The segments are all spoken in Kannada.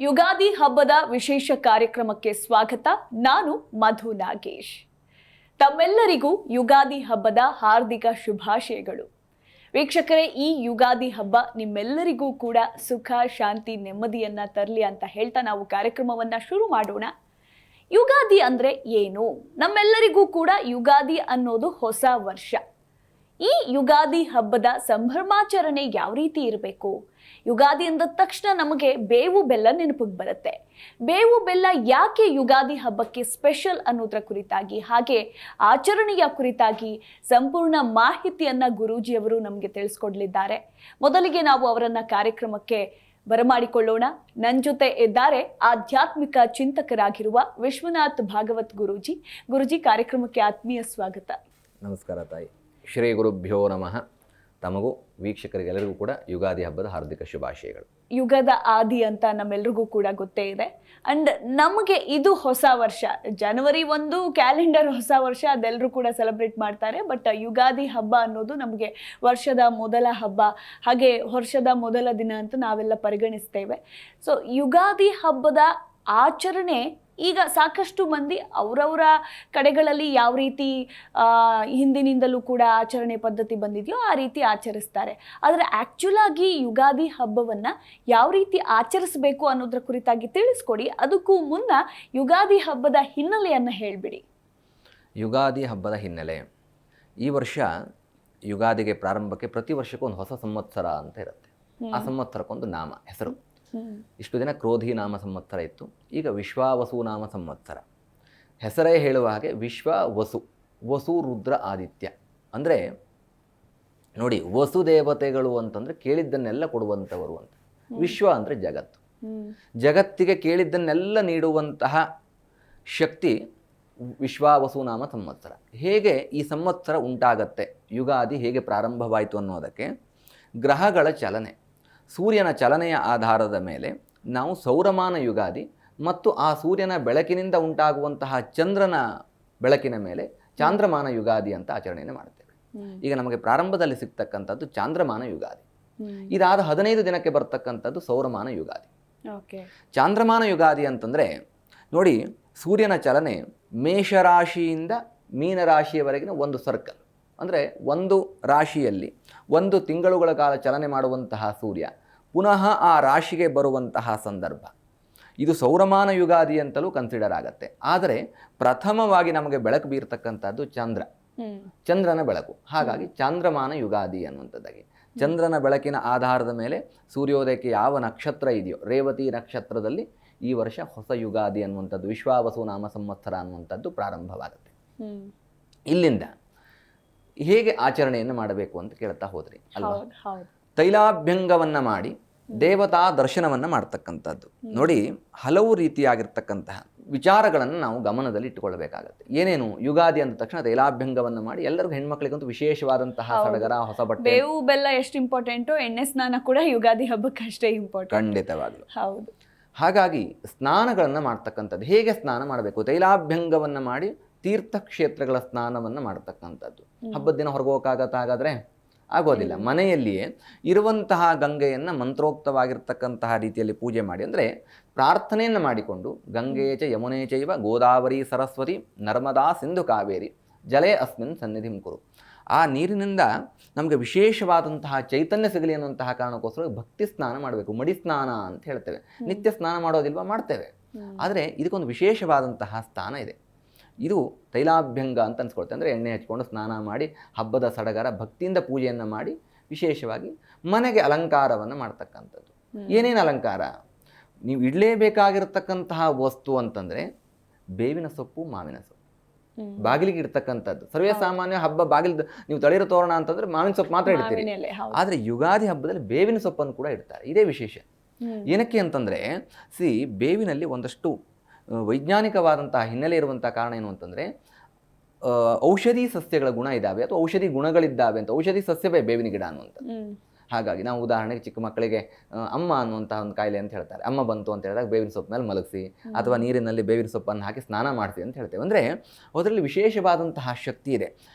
ಯುಗಾದಿ ಹಬ್ಬದ ವಿಶೇಷ ಕಾರ್ಯಕ್ರಮಕ್ಕೆ ಸ್ವಾಗತ. ನಾನು ಮಧು ನಾಗೇಶ್. ತಮ್ಮೆಲ್ಲರಿಗೂ ಯುಗಾದಿ ಹಬ್ಬದ ಹಾರ್ದಿಕ ಶುಭಾಶಯಗಳು. ವೀಕ್ಷಕರೇ, ಈ ಯುಗಾದಿ ಹಬ್ಬ ನಿಮ್ಮೆಲ್ಲರಿಗೂ ಕೂಡ ಸುಖ, ಶಾಂತಿ, ನೆಮ್ಮದಿಯನ್ನ ತರಲಿ ಅಂತ ಹೇಳ್ತಾ ನಾವು ಕಾರ್ಯಕ್ರಮವನ್ನ ಶುರು ಮಾಡೋಣ. ಯುಗಾದಿ ಅಂದ್ರೆ ಏನು? ನಮ್ಮೆಲ್ಲರಿಗೂ ಕೂಡ ಯುಗಾದಿ ಅನ್ನೋದು ಹೊಸ ವರ್ಷ. ಈ ಯುಗಾದಿ ಹಬ್ಬದ ಸಂಭ್ರಮಾಚರಣೆ ಯಾವ ರೀತಿ ಇರಬೇಕು? ಯುಗಾದಿ ಅಂದ ತಕ್ಷಣ ನಮಗೆ ಬೇವು ಬೆಲ್ಲ ನೆನಪಿಗೆ ಬರುತ್ತೆ. ಬೇವು ಬೆಲ್ಲ ಯಾಕೆ ಯುಗಾದಿ ಹಬ್ಬಕ್ಕೆ ಸ್ಪೆಷಲ್ ಅನ್ನೋದ್ರ ಕುರಿತಾಗಿ, ಹಾಗೆ ಆಚರಣೆಯ ಕುರಿತಾಗಿ ಸಂಪೂರ್ಣ ಮಾಹಿತಿಯನ್ನ ಗುರೂಜಿಯವರು ನಮಗೆ ತಿಳಿಸ್ಕೊಡ್ಲಿದ್ದಾರೆ. ಮೊದಲಿಗೆ ನಾವು ಅವರನ್ನ ಕಾರ್ಯಕ್ರಮಕ್ಕೆ ಬರಮಾಡಿಕೊಳ್ಳೋಣ. ನನ್ನ ಜೊತೆ ಇದ್ದಾರೆ ಆಧ್ಯಾತ್ಮಿಕ ಚಿಂತಕರಾಗಿರುವ ವಿಶ್ವನಾಥ್ ಭಾಗವತ್ ಗುರೂಜಿ. ಗುರೂಜಿ, ಕಾರ್ಯಕ್ರಮಕ್ಕೆ ಆತ್ಮೀಯ ಸ್ವಾಗತ. ನಮಸ್ಕಾರ ತಾಯಿ. ಶ್ರೀ ಗುರುಭ್ಯೋ ನಮಃ. ತಮಗೂ ವೀಕ್ಷಕರಿಗೆಲ್ಲರಿಗೂ ಕೂಡ ಯುಗಾದಿ ಹಬ್ಬದ ಹಾರ್ದಿಕ ಶುಭಾಶಯಗಳು. ಯುಗದ ಆದಿ ಅಂತ ನಮ್ಮೆಲ್ರಿಗೂ ಕೂಡ ಗೊತ್ತೇ ಇದೆ. ಅಂಡ್ ನಮಗೆ ಇದು ಹೊಸ ವರ್ಷ. ಜನವರಿ 1 ಕ್ಯಾಲೆಂಡರ್ ಹೊಸ ವರ್ಷ, ಅದೆಲ್ಲರೂ ಕೂಡ ಸೆಲೆಬ್ರೇಟ್ ಮಾಡ್ತಾರೆ. ಬಟ್ ಯುಗಾದಿ ಹಬ್ಬ ಅನ್ನೋದು ನಮಗೆ ವರ್ಷದ ಮೊದಲ ಹಬ್ಬ, ಹಾಗೆ ವರ್ಷದ ಮೊದಲ ದಿನ ಅಂತ ನಾವೆಲ್ಲ ಪರಿಗಣಿಸ್ತೇವೆ. ಸೊ ಯುಗಾದಿ ಹಬ್ಬದ ಆಚರಣೆ ಈಗ ಸಾಕಷ್ಟು ಮಂದಿ ಅವರವರ ಕಡೆಗಳಲ್ಲಿ ಯಾವ ರೀತಿ ಹಿಂದಿನಿಂದಲೂ ಕೂಡ ಆಚರಣೆ ಪದ್ಧತಿ ಬಂದಿದೆಯೋ ಆ ರೀತಿ ಆಚರಿಸ್ತಾರೆ. ಆದರೆ ಆ್ಯಕ್ಚುಲ್ ಆಗಿ ಯುಗಾದಿ ಹಬ್ಬವನ್ನು ಯಾವ ರೀತಿ ಆಚರಿಸಬೇಕು ಅನ್ನೋದ್ರ ಕುರಿತಾಗಿ ತಿಳಿಸ್ಕೊಡಿ. ಅದಕ್ಕೂ ಮುನ್ನ ಯುಗಾದಿ ಹಬ್ಬದ ಹಿನ್ನೆಲೆಯನ್ನು ಹೇಳಿಬಿಡಿ. ಯುಗಾದಿ ಹಬ್ಬದ ಹಿನ್ನೆಲೆ, ಈ ವರ್ಷ ಯುಗಾದಿಗೆ ಪ್ರಾರಂಭಕ್ಕೆ ಪ್ರತಿ ವರ್ಷಕ್ಕೂ ಒಂದು ಹೊಸ ಸಂವತ್ಸರ ಅಂತ ಇರುತ್ತೆ. ಆ ಸಂವತ್ಸರಕ್ಕೊಂದು ನಾಮ, ಹೆಸರು. ಇಷ್ಟು ದಿನ ಕ್ರೋಧಿ ನಾಮ ಸಂವತ್ಸರ ಇತ್ತು, ಈಗ ವಿಶ್ವಾವಸು ನಾಮ ಸಂವತ್ಸರ. ಹೆಸರೇ ಹೇಳುವ ಹಾಗೆ ವಿಶ್ವ ವಸು, ವಸು ರುದ್ರ ಆದಿತ್ಯ. ಅಂದರೆ ನೋಡಿ, ವಸು ದೇವತೆಗಳು ಅಂತಂದರೆ ಕೇಳಿದ್ದನ್ನೆಲ್ಲ ಕೊಡುವಂಥವರು ಅಂತ. ವಿಶ್ವ ಅಂದರೆ ಜಗತ್ತು, ಜಗತ್ತಿಗೆ ಕೇಳಿದ್ದನ್ನೆಲ್ಲ ನೀಡುವಂತಹ ಶಕ್ತಿ ವಿಶ್ವಾವಸು ನಾಮ ಸಂವತ್ಸರ. ಹೇಗೆ ಈ ಸಂವತ್ಸರ ಉಂಟಾಗತ್ತೆ, ಯುಗಾದಿ ಹೇಗೆ ಪ್ರಾರಂಭವಾಯಿತು ಅನ್ನೋದಕ್ಕೆ ಗ್ರಹಗಳ ಚಲನೆ, ಸೂರ್ಯನ ಚಲನೆಯ ಆಧಾರದ ಮೇಲೆ ನಾವು ಸೌರಮಾನ ಯುಗಾದಿ ಮತ್ತು ಆ ಸೂರ್ಯನ ಬೆಳಕಿನಿಂದ ಉಂಟಾಗುವಂತಹ ಚಂದ್ರನ ಬೆಳಕಿನ ಮೇಲೆ ಚಾಂದ್ರಮಾನ ಯುಗಾದಿ ಅಂತ ಆಚರಣೆಯನ್ನು ಮಾಡ್ತೇವೆ. ಈಗ ನಮಗೆ ಪ್ರಾರಂಭದಲ್ಲಿ ಸಿಗ್ತಕ್ಕಂಥದ್ದು ಚಾಂದ್ರಮಾನ ಯುಗಾದಿ. ಇದಾದ 15 ದಿನಕ್ಕೆ ಬರ್ತಕ್ಕಂಥದ್ದು ಸೌರಮಾನ ಯುಗಾದಿ. ಚಾಂದ್ರಮಾನ ಯುಗಾದಿ ಅಂತಂದರೆ ನೋಡಿ, ಸೂರ್ಯನ ಚಲನೆ ಮೇಷರಾಶಿಯಿಂದ ಮೀನರಾಶಿಯವರೆಗಿನ ಒಂದು ಸರ್ಕಲ್, ಅಂದರೆ ಒಂದು ರಾಶಿಯಲ್ಲಿ 1 ತಿಂಗಳುಗಳ ಕಾಲ ಚಲನೆ ಮಾಡುವಂತಹ ಸೂರ್ಯ ಪುನಃ ಆ ರಾಶಿಗೆ ಬರುವಂತಹ ಸಂದರ್ಭ, ಇದು ಸೌರಮಾನ ಯುಗಾದಿ ಅಂತಲೂ ಕನ್ಸಿಡರ್ ಆಗುತ್ತೆ. ಆದರೆ ಪ್ರಥಮವಾಗಿ ನಮಗೆ ಬೆಳಕು ಬೀರ್ತಕ್ಕಂಥದ್ದು ಚಂದ್ರನ ಬೆಳಕು. ಹಾಗಾಗಿ ಚಾಂದ್ರಮಾನ ಯುಗಾದಿ ಅನ್ನುವಂಥದ್ದಾಗಿ ಚಂದ್ರನ ಬೆಳಕಿನ ಆಧಾರದ ಮೇಲೆ ಸೂರ್ಯೋದಯಕ್ಕೆ ಯಾವ ನಕ್ಷತ್ರ ಇದೆಯೋ, ರೇವತಿ ನಕ್ಷತ್ರದಲ್ಲಿ ಈ ವರ್ಷ ಹೊಸ ಯುಗಾದಿ ಅನ್ನುವಂಥದ್ದು, ವಿಶ್ವಾವಸು ನಾಮ ಸಂವತ್ಸರ ಅನ್ನುವಂಥದ್ದು ಪ್ರಾರಂಭವಾಗುತ್ತೆ. ಇಲ್ಲಿಂದ ಹೇಗೆ ಆಚರಣೆಯನ್ನು ಮಾಡಬೇಕು ಅಂತ ಕೇಳ್ತಾ ಹೋದ್ರಿ ಅಲ್ವಾ? ತೈಲಾಭ್ಯಂಗವನ್ನು ಮಾಡಿ ದೇವತಾ ದರ್ಶನವನ್ನು ಮಾಡ್ತಕ್ಕಂಥದ್ದು. ನೋಡಿ, ಹಲವು ರೀತಿಯಾಗಿರ್ತಕ್ಕಂತಹ ವಿಚಾರಗಳನ್ನು ನಾವು ಗಮನದಲ್ಲಿ ಇಟ್ಟುಕೊಳ್ಬೇಕಾಗತ್ತೆ. ಏನೇನು? ಯುಗಾದಿ ಅಂದ ತಕ್ಷಣ ತೈಲಾಭ್ಯಂಗವನ್ನು ಮಾಡಿ, ಎಲ್ಲರಿಗೂ ಹೆಣ್ಮಕ್ಳಿಗಂತೂ ವಿಶೇಷವಾದಂತಹ ಸಡಗರ, ಹೊಸ ಬಟ್ಟೆ, ಬೇವು ಬೆಲ್ಲ ಎಷ್ಟು ಇಂಪಾರ್ಟೆಂಟು, ಎಣ್ಣೆ ಸ್ನಾನ ಕೂಡ ಯುಗಾದಿ ಹಬ್ಬಕ್ಕೆ ಅಷ್ಟೇ ಇಂಪಾರ್ಟೆಂಟ್. ಖಂಡಿತವಾಗ್ಲು ಹೌದು. ಹಾಗಾಗಿ ಸ್ನಾನಗಳನ್ನು ಮಾಡ್ತಕ್ಕಂಥದ್ದು. ಹೇಗೆ ಸ್ನಾನ ಮಾಡಬೇಕು? ತೈಲಾಭ್ಯಂಗವನ್ನು ಮಾಡಿ ತೀರ್ಥಕ್ಷೇತ್ರಗಳ ಸ್ನಾನವನ್ನು ಮಾಡ್ತಕ್ಕಂಥದ್ದು. ಹಬ್ಬದ ದಿನ ಹೊರಗೋಕ್ಕಾಗತ್ತಾಗಾದರೆ ಆಗೋದಿಲ್ಲ. ಮನೆಯಲ್ಲಿಯೇ ಇರುವಂತಹ ಗಂಗೆಯನ್ನು ಮಂತ್ರೋಕ್ತವಾಗಿರ್ತಕ್ಕಂತಹ ರೀತಿಯಲ್ಲಿ ಪೂಜೆ ಮಾಡಿ, ಅಂದರೆ ಪ್ರಾರ್ಥನೆಯನ್ನು ಮಾಡಿಕೊಂಡು ಗಂಗೆ ಚ ಯಮುನೆ ಚೈವ ಗೋದಾವರಿ ಸರಸ್ವತಿ ನರ್ಮದಾ ಸಿಂಧು ಕಾವೇರಿ ಜಲೇ ಅಸ್ಮಿನ್ ಸನ್ನಿಧಿಂ ಕುರು. ಆ ನೀರಿನಿಂದ ನಮಗೆ ವಿಶೇಷವಾದಂತಹ ಚೈತನ್ಯ ಸಿಗಲಿ ಅನ್ನುವಂತಹ ಕಾರಣಕ್ಕೋಸ್ಕರ ಭಕ್ತಿ ಸ್ನಾನ ಮಾಡಬೇಕು. ಮಡಿ ಸ್ನಾನ ಅಂತ ಹೇಳ್ತೇವೆ. ನಿತ್ಯ ಸ್ನಾನ ಮಾಡೋದಿಲ್ವಾ? ಮಾಡ್ತೇವೆ. ಆದರೆ ಇದಕ್ಕೊಂದು ವಿಶೇಷವಾದಂತಹ ಸ್ಥಾನ ಇದೆ. ಇದು ತೈಲಾಭ್ಯಂಗ ಅಂತ ಅನ್ಸ್ಕೊಳ್ತೇವೆ. ಅಂದರೆ ಎಣ್ಣೆ ಹಚ್ಕೊಂಡು ಸ್ನಾನ ಮಾಡಿ ಹಬ್ಬದ ಸಡಗರ ಭಕ್ತಿಯಿಂದ ಪೂಜೆಯನ್ನು ಮಾಡಿ, ವಿಶೇಷವಾಗಿ ಮನೆಗೆ ಅಲಂಕಾರವನ್ನು ಮಾಡ್ತಕ್ಕಂಥದ್ದು. ಏನೇನು ಅಲಂಕಾರ? ನೀವು ಇಡಲೇಬೇಕಾಗಿರ್ತಕ್ಕಂತಹ ವಸ್ತು ಅಂತಂದರೆ ಬೇವಿನ ಸೊಪ್ಪು, ಮಾವಿನ ಸೊಪ್ಪು. ಬಾಗಿಲಿಗೆ ಇಡ್ತಕ್ಕಂಥದ್ದು ಸರ್ವೇ ಸಾಮಾನ್ಯ. ಹಬ್ಬ ಬಾಗಿಲು ನೀವು ತಳಿರೋ ತೋರಣ ಅಂತಂದರೆ ಮಾವಿನ ಸೊಪ್ಪು ಮಾತ್ರ ಇಡ್ತೀರಿ. ಆದರೆ ಯುಗಾದಿ ಹಬ್ಬದಲ್ಲಿ ಬೇವಿನ ಸೊಪ್ಪನ್ನು ಕೂಡ ಇಡ್ತಾರೆ. ಇದೇ ವಿಶೇಷ. ಏನಕ್ಕೆ ಅಂತಂದರೆ, ಬೇವಿನಲ್ಲಿ ಒಂದಷ್ಟು ವೈಜ್ಞಾನಿಕವಾದಂತಹ ಹಿನ್ನೆಲೆ ಇರುವಂಥ ಕಾರಣ ಏನು ಅಂತಂದರೆ, ಔಷಧಿ ಸಸ್ಯಗಳ ಗುಣ ಇದ್ದಾವೆ ಅಥವಾ ಔಷಧಿ ಗುಣಗಳಿದ್ದಾವೆ ಅಂತ. ಔಷಧಿ ಸಸ್ಯವೇ ಬೇವಿನ ಗಿಡ ಅನ್ನುವಂಥದ್ದು. ಹಾಗಾಗಿ ನಾವು ಉದಾಹರಣೆಗೆ ಚಿಕ್ಕ ಮಕ್ಕಳಿಗೆ ಅಮ್ಮ ಅನ್ನುವಂಥ ಒಂದು ಕಾಯಿಲೆ ಅಂತ ಹೇಳ್ತಾರೆ. ಅಮ್ಮ ಬಂತು ಅಂತ ಹೇಳಿದಾಗ ಬೇವಿನ ಸೊಪ್ಪು ಮೇಲೆ ಮಲಗಿಸಿ ಅಥವಾ ನೀರಿನಲ್ಲಿ ಬೇವಿನ ಸೊಪ್ಪನ್ನು ಹಾಕಿ ಸ್ನಾನ ಮಾಡಿಸಿ ಅಂತ ಹೇಳ್ತೇವೆ. ಅಂದರೆ ಅದರಲ್ಲಿ ವಿಶೇಷವಾದಂತಹ ಶಕ್ತಿ ಇದೆ.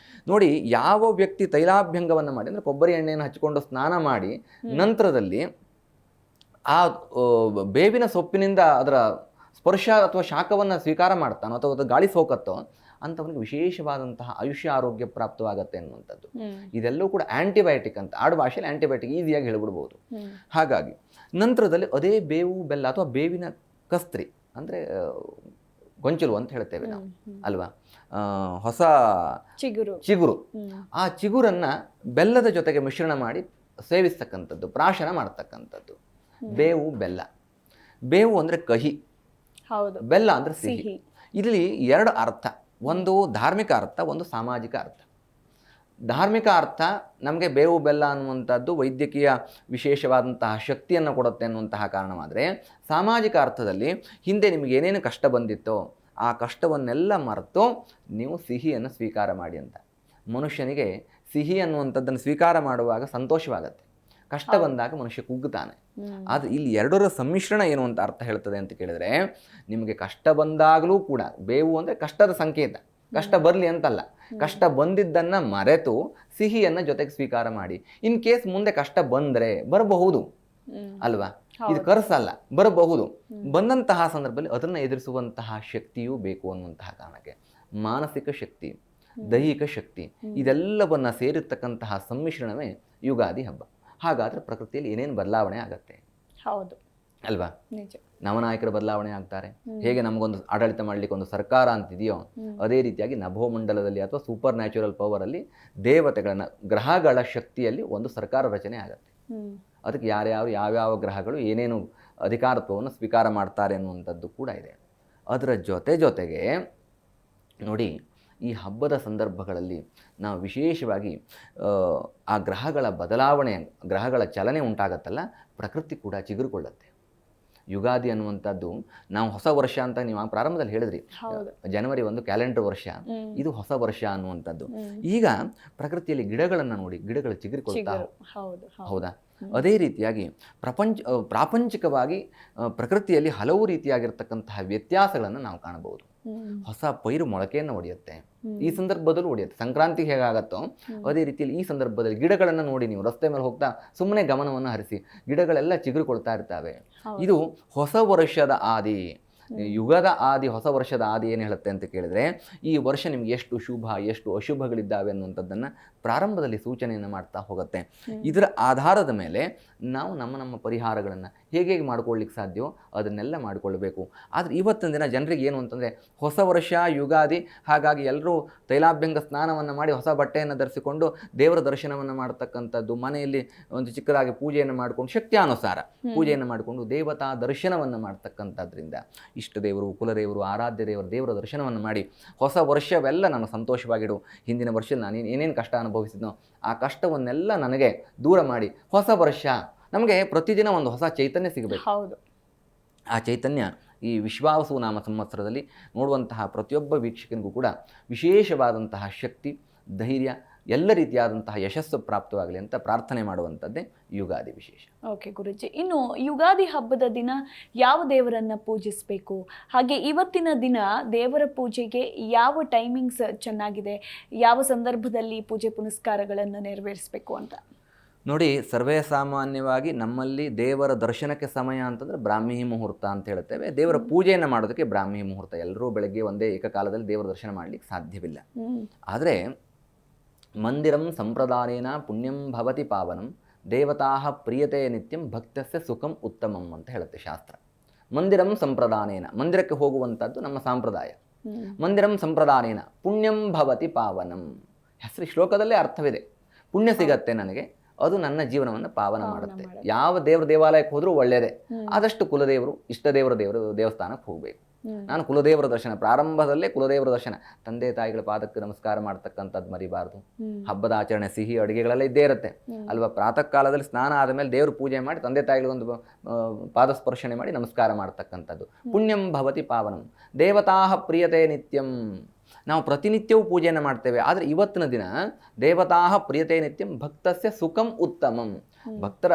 ನೋಡಿ, ಯಾವ ವ್ಯಕ್ತಿ ತೈಲಾಭ್ಯಂಗವನ್ನು ಮಾಡಿ, ಅಂದರೆ ಕೊಬ್ಬರಿ ಎಣ್ಣೆಯನ್ನು ಹಚ್ಚಿಕೊಂಡು ಸ್ನಾನ ಮಾಡಿ ನಂತರದಲ್ಲಿ ಆ ಬೇವಿನ ಸೊಪ್ಪಿನಿಂದ ಅದರ ಸ್ಪರ್ಶ ಅಥವಾ ಶಾಖವನ್ನು ಸ್ವೀಕಾರ ಮಾಡ್ತಾನೋ ಅಥವಾ ಅದು ಗಾಳಿ ಸೋಕತ್ತೋ ಅಂಥವನಿಗೆ ವಿಶೇಷವಾದಂತಹ ಆಯುಷ್ಯ ಆರೋಗ್ಯ ಪ್ರಾಪ್ತವಾಗತ್ತೆ ಅನ್ನುವಂಥದ್ದು. ಇದೆಲ್ಲವೂ ಕೂಡ ಆ್ಯಂಟಿಬಯೋಟಿಕ್ ಅಂತ, ಆಡು ಭಾಷೆಯಲ್ಲಿ ಆ್ಯಂಟಿಬಯೋಟಿಕ್ ಈಸಿಯಾಗಿ ಹೇಳ್ಬಿಡ್ಬೋದು. ಹಾಗಾಗಿ ನಂತರದಲ್ಲಿ ಅದೇ ಬೇವು ಬೆಲ್ಲ ಅಥವಾ ಬೇವಿನ ಕಸ್ತ್ರಿ ಅಂದರೆ ಗೊಂಚಲು ಅಂತ ಹೇಳ್ತೇವೆ ನಾವು ಅಲ್ವಾ, ಹೊಸ ಚಿಗುರು, ಆ ಚಿಗುರನ್ನು ಬೆಲ್ಲದ ಜೊತೆಗೆ ಮಿಶ್ರಣ ಮಾಡಿ ಸೇವಿಸ್ತಕ್ಕಂಥದ್ದು, ಪ್ರಾಶನ ಮಾಡ್ತಕ್ಕಂಥದ್ದು ಬೇವು ಬೆಲ್ಲ. ಬೇವು ಅಂದರೆ ಕಹಿ, ಬೆಲ್ಲ ಅಂದರೆ ಸಿಹಿ. ಇಲ್ಲಿ ಎರಡು ಅರ್ಥ, ಒಂದು ಧಾರ್ಮಿಕ ಅರ್ಥ, ಒಂದು ಸಾಮಾಜಿಕ ಅರ್ಥ. ಧಾರ್ಮಿಕ ಅರ್ಥ ನಮಗೆ ಬೇವು ಬೆಲ್ಲ ಅನ್ನುವಂಥದ್ದು ವೈದ್ಯಕೀಯ ವಿಶೇಷವಾದಂತಹ ಶಕ್ತಿಯನ್ನು ಕೊಡುತ್ತೆ ಅನ್ನುವಂತಹ ಕಾರಣವಾದರೆ, ಸಾಮಾಜಿಕ ಅರ್ಥದಲ್ಲಿ ಹಿಂದೆ ನಿಮಗೆ ಏನೇನು ಕಷ್ಟ ಬಂದಿತ್ತೋ ಆ ಕಷ್ಟವನ್ನೆಲ್ಲ ಮರೆತು ನೀವು ಸಿಹಿಯನ್ನು ಸ್ವೀಕಾರ ಮಾಡಿ ಅಂತ. ಮನುಷ್ಯನಿಗೆ ಸಿಹಿ ಅನ್ನುವಂಥದ್ದನ್ನು ಸ್ವೀಕಾರ ಮಾಡುವಾಗ ಸಂತೋಷವಾಗತ್ತೆ, ಕಷ್ಟ ಬಂದಾಗ ಮನುಷ್ಯ ಕುಗ್ಗುತ್ತಾನೆ. ಆದರೆ ಇಲ್ಲಿ ಎರಡರ ಸಮ್ಮಿಶ್ರಣ ಏನು ಅಂತ ಅರ್ಥ ಹೇಳ್ತದೆ ಅಂತ ಕೇಳಿದರೆ, ನಿಮಗೆ ಕಷ್ಟ ಬಂದಾಗಲೂ ಕೂಡ ಬೇವು ಅಂದರೆ ಕಷ್ಟದ ಸಂಕೇತ, ಕಷ್ಟ ಬರಲಿ ಅಂತಲ್ಲ, ಕಷ್ಟ ಬಂದಿದ್ದನ್ನು ಮರೆತು ಸಿಹಿಯನ್ನು ಜೊತೆಗೆ ಸ್ವೀಕಾರ ಮಾಡಿ. ಇನ್ ಕೇಸ್ ಮುಂದೆ ಕಷ್ಟ ಬಂದರೆ ಬರಬಹುದು ಅಲ್ವಾ, ಇದು ಕರ್ಸಲ್ಲ, ಬರಬಹುದು. ಬಂದಂತಹ ಸಂದರ್ಭದಲ್ಲಿ ಅದನ್ನು ಎದುರಿಸುವಂತಹ ಶಕ್ತಿಯೂ ಬೇಕು ಅನ್ನುವಂತಹ ಕಾರಣಕ್ಕೆ ಮಾನಸಿಕ ಶಕ್ತಿ, ದೈಹಿಕ ಶಕ್ತಿ ಇದೆಲ್ಲವನ್ನ ಸೇರಿರ್ತಕ್ಕಂತಹ ಸಮ್ಮಿಶ್ರಣವೇ ಯುಗಾದಿ ಹಬ್ಬ. ಹಾಗಾದರೆ ಪ್ರಕೃತಿಯಲ್ಲಿ ಏನೇನು ಬದಲಾವಣೆ ಆಗತ್ತೆ ಹೌದು ಅಲ್ವಾ. ನವನಾಯಕರ ಬದಲಾವಣೆ ಆಗ್ತಾರೆ. ಹೇಗೆ ನಮಗೊಂದು ಆಡಳಿತ ಮಾಡಲಿಕ್ಕೆ ಒಂದು ಸರ್ಕಾರ ಅಂತಿದೆಯೋ ಅದೇ ರೀತಿಯಾಗಿ ನಭೋಮಂಡಲದಲ್ಲಿ ಅಥವಾ ಸೂಪರ್ ನ್ಯಾಚುರಲ್ ಪವರಲ್ಲಿ ದೇವತೆಗಳನ್ನ, ಗ್ರಹಗಳ ಶಕ್ತಿಯಲ್ಲಿ ಒಂದು ಸರ್ಕಾರ ರಚನೆ ಆಗತ್ತೆ. ಅದಕ್ಕೆ ಯಾವ್ಯಾವ ಗ್ರಹಗಳು ಏನೇನು ಅಧಿಕಾರತ್ವವನ್ನು ಸ್ವೀಕಾರ ಮಾಡ್ತಾರೆ ಅನ್ನುವಂಥದ್ದು ಕೂಡ ಇದೆ. ಅದರ ಜೊತೆಗೆ ನೋಡಿ, ಈ ಹಬ್ಬದ ಸಂದರ್ಭಗಳಲ್ಲಿ ನಾವು ವಿಶೇಷವಾಗಿ ಆ ಗ್ರಹಗಳ ಬದಲಾವಣೆ, ಗ್ರಹಗಳ ಚಲನೆ ಉಂಟಾಗತ್ತಲ್ಲ, ಪ್ರಕೃತಿ ಕೂಡ ಚಿಗುರುಕೊಳ್ಳುತ್ತೆ. ಯುಗಾದಿ ಅನ್ನುವಂಥದ್ದು ನಾವು ಹೊಸ ವರ್ಷ ಅಂತ ನೀವು ಪ್ರಾರಂಭದಲ್ಲಿ ಹೇಳಿದ್ರಿ, ಜನವರಿ 1 ಕ್ಯಾಲೆಂಡರ್ ವರ್ಷ, ಇದು ಹೊಸ ವರ್ಷ ಅನ್ನುವಂಥದ್ದು. ಈಗ ಪ್ರಕೃತಿಯಲ್ಲಿ ಗಿಡಗಳನ್ನು ನೋಡಿ, ಗಿಡಗಳು ಚಿಗುರಿಕೊಳ್ತಾವೆ, ಹೌದಾ. ಅದೇ ರೀತಿಯಾಗಿ ಪ್ರಾಪಂಚಿಕವಾಗಿ ಪ್ರಕೃತಿಯಲ್ಲಿ ಹಲವು ರೀತಿಯಾಗಿರ್ತಕ್ಕಂತಹ ವ್ಯತ್ಯಾಸಗಳನ್ನು ನಾವು ಕಾಣಬಹುದು. ಹೊಸ ಪೈರು ಮೊಳಕೆಯನ್ನು ಒಡೆಯುತ್ತೆ, ಈ ಸಂದರ್ಭದಲ್ಲೂ ಒಡೆಯುತ್ತೆ. ಸಂಕ್ರಾಂತಿ ಹೇಗಾಗತ್ತೋ ಅದೇ ರೀತಿಯಲ್ಲಿ ಈ ಸಂದರ್ಭದಲ್ಲಿ ಗಿಡಗಳನ್ನು ನೋಡಿ, ನೀವು ರಸ್ತೆ ಮೇಲೆ ಹೋಗ್ತಾ ಸುಮ್ಮನೆ ಗಮನವನ್ನು ಹರಿಸಿ, ಗಿಡಗಳೆಲ್ಲ ಚಿಗುರುಕೊಳ್ತಾ ಇರ್ತವೆ. ಇದು ಹೊಸ ವರ್ಷದ ಆದಿ, ಯುಗದ ಆದಿ, ಹೊಸ ವರ್ಷದ ಆದಿ ಏನು ಹೇಳುತ್ತೆ ಅಂತ ಕೇಳಿದರೆ, ಈ ವರ್ಷ ನಿಮ್ಗೆ ಎಷ್ಟು ಶುಭ ಎಷ್ಟು ಅಶುಭಗಳಿದ್ದಾವೆ ಅನ್ನುವಂಥದ್ದನ್ನು ಪ್ರಾರಂಭದಲ್ಲಿ ಸೂಚನೆಯನ್ನು ಮಾಡ್ತಾ ಹೋಗುತ್ತೆ. ಇದರ ಆಧಾರದ ಮೇಲೆ ನಾವು ನಮ್ಮ ಪರಿಹಾರಗಳನ್ನು ಹೇಗೆ ಮಾಡ್ಕೊಳ್ಳಿಕ್ಕೆ ಸಾಧ್ಯವೋ ಅದನ್ನೆಲ್ಲ ಮಾಡಿಕೊಳ್ಬೇಕು. ಆದರೆ ಇವತ್ತಿನ ದಿನ ಜನರಿಗೆ ಏನು ಅಂತಂದರೆ, ಹೊಸ ವರ್ಷ ಯುಗಾದಿ, ಹಾಗಾಗಿ ಎಲ್ಲರೂ ತೈಲಾಭ್ಯಂಗ ಸ್ನಾನವನ್ನು ಮಾಡಿ ಹೊಸ ಬಟ್ಟೆಯನ್ನು ಧರಿಸಿಕೊಂಡು ದೇವರ ದರ್ಶನವನ್ನು ಮಾಡ್ತಕ್ಕಂಥದ್ದು, ಮನೆಯಲ್ಲಿ ಒಂದು ಚಿಕ್ಕದಾಗಿ ಪೂಜೆಯನ್ನು ಮಾಡಿಕೊಂಡು ಶಕ್ತಿಯಾನುಸಾರ ಪೂಜೆಯನ್ನು ಮಾಡಿಕೊಂಡು ದೇವತಾ ದರ್ಶನವನ್ನು ಮಾಡ್ತಕ್ಕಂಥದ್ರಿಂದ ಇಷ್ಟ ದೇವರು, ಕುಲದೇವರು, ಆರಾಧ್ಯ ದೇವರ ದರ್ಶನವನ್ನು ಮಾಡಿ ಹೊಸ ವರ್ಷವೆಲ್ಲ ನಾನು ಸಂತೋಷವಾಗಿಡು, ಹಿಂದಿನ ವರ್ಷದಲ್ಲಿ ನಾನು ಏನೇನು ಕಷ್ಟ ಅನುಭವಿಸಿದ್ನೋ ಆ ಕಷ್ಟವನ್ನೆಲ್ಲ ನನಗೆ ದೂರ ಮಾಡಿ ಹೊಸ ವರ್ಷ ನಮಗೆ ಪ್ರತಿದಿನ ಒಂದು ಹೊಸ ಚೈತನ್ಯ ಸಿಗಬೇಕು. ಆ ಚೈತನ್ಯ ಈ ವಿಶ್ವಾವಸು ನಾಮ ಸಂವತ್ಸರದಲ್ಲಿ ನೋಡುವಂತಹ ಪ್ರತಿಯೊಬ್ಬ ವೀಕ್ಷಕನಿಗೂ ಕೂಡ ವಿಶೇಷವಾದಂತಹ ಶಕ್ತಿ, ಧೈರ್ಯ, ಎಲ್ಲ ರೀತಿಯಾದಂತಹ ಯಶಸ್ಸು ಪ್ರಾಪ್ತವಾಗಲಿ ಅಂತ ಪ್ರಾರ್ಥನೆ ಮಾಡುವಂಥದ್ದೇ ಯುಗಾದಿ ವಿಶೇಷ. ಓಕೆ ಗುರುಜಿ, ಇನ್ನು ಯುಗಾದಿ ಹಬ್ಬದ ದಿನ ಯಾವ ದೇವರನ್ನ ಪೂಜಿಸಬೇಕು, ಹಾಗೆ ಇವತ್ತಿನ ದಿನ ದೇವರ ಪೂಜೆಗೆ ಯಾವ ಟೈಮಿಂಗ್ಸ್ ಚೆನ್ನಾಗಿದೆ, ಯಾವ ಸಂದರ್ಭದಲ್ಲಿ ಪೂಜೆ ಪುನಸ್ಕಾರಗಳನ್ನು ನೆರವೇರಿಸಬೇಕು ಅಂತ ನೋಡಿ. ಸರ್ವೇ ಸಾಮಾನ್ಯವಾಗಿ ನಮ್ಮಲ್ಲಿ ದೇವರ ದರ್ಶನಕ್ಕೆ ಸಮಯ ಅಂತಂದರೆ ಬ್ರಾಹ್ಮಿ ಮುಹೂರ್ತ ಅಂತ ಹೇಳ್ತೇವೆ. ದೇವರ ಪೂಜೆಯನ್ನು ಮಾಡೋದಕ್ಕೆ ಬ್ರಾಹ್ಮಿ ಮುಹೂರ್ತ. ಎಲ್ಲರೂ ಬೆಳಗ್ಗೆ ಒಂದೇ ಏಕಕಾಲದಲ್ಲಿ ದೇವರ ದರ್ಶನ ಮಾಡಲಿಕ್ಕೆ ಸಾಧ್ಯವಿಲ್ಲ. ಆದರೆ ಮಂದಿರಂ ಸಂಪ್ರದಾಯೇನ ಪುಣ್ಯಂ ಭವತಿ ಪಾವನಂ ದೇವತಾ ಪ್ರಿಯತೆ ನಿತ್ಯಂ ಭಕ್ತಸ್ಯ ಸುಖಂ ಉತ್ತಮಂ ಅಂತ ಹೇಳುತ್ತೆ ಶಾಸ್ತ್ರ. ಮಂದಿರಂ ಸಂಪ್ರದಾನೇನ, ಮಂದಿರಕ್ಕೆ ಹೋಗುವಂಥದ್ದು ನಮ್ಮ ಸಂಪ್ರದಾಯ. ಮಂದಿರಂ ಸಂಪ್ರದಾನೇನ ಪುಣ್ಯಂ ಭವತಿ ಪಾವನಂ, ಹೆಸರು ಶ್ಲೋಕದಲ್ಲೇ ಅರ್ಥವಿದೆ. ಪುಣ್ಯ ಸಿಗತ್ತೆ ನನಗೆ, ಅದು ನನ್ನ ಜೀವನವನ್ನು ಪಾವನ ಮಾಡುತ್ತೆ. ಯಾವ ದೇವಾಲಯಕ್ಕೆ ಹೋದರೂ ಒಳ್ಳೆಯದೇ. ಆದಷ್ಟು ಕುಲದೇವರು, ಇಷ್ಟ ದೇವಸ್ಥಾನಕ್ಕೆ ಹೋಗಬೇಕು. ನಾನು ಕುಲದೇವರ ದರ್ಶನ, ಪ್ರಾರಂಭದಲ್ಲೇ ಕುಲದೇವರ ದರ್ಶನ, ತಂದೆ ತಾಯಿಗಳ ಪಾದಕ್ಕೆ ನಮಸ್ಕಾರ ಮಾಡ್ತಕ್ಕಂಥದ್ದು ಮರಿಬಾರ್ದು. ಹಬ್ಬದ ಆಚರಣೆ, ಸಿಹಿ ಅಡುಗೆಗಳೆಲ್ಲ ಇದ್ದೇ ಇರುತ್ತೆ ಅಲ್ವಾ. ಪ್ರಾತಃ ಕಾಲದಲ್ಲಿ ಸ್ನಾನ ಆದಮೇಲೆ ದೇವ್ರ ಪೂಜೆ ಮಾಡಿ ತಂದೆ ತಾಯಿಗಳಿಗೊಂದು ಪಾದಸ್ಪರ್ಶನೆ ಮಾಡಿ ನಮಸ್ಕಾರ ಮಾಡ್ತಕ್ಕಂಥದ್ದು. ಪುಣ್ಯಂ ಭವತಿ ಪಾವನಂ ದೇವತಾ ಪ್ರಿಯತೆ ನಿತ್ಯಂ. ನಾವು ಪ್ರತಿನಿತ್ಯವೂ ಪೂಜೆಯನ್ನು ಮಾಡ್ತೇವೆ, ಆದರೆ ಇವತ್ತಿನ ದಿನ ದೇವತಾ ಪ್ರಿಯತೆ ನಿತ್ಯಂ ಭಕ್ತಸ್ಯ ಸುಖಂ ಉತ್ತಮಂ. ಭಕ್ತರ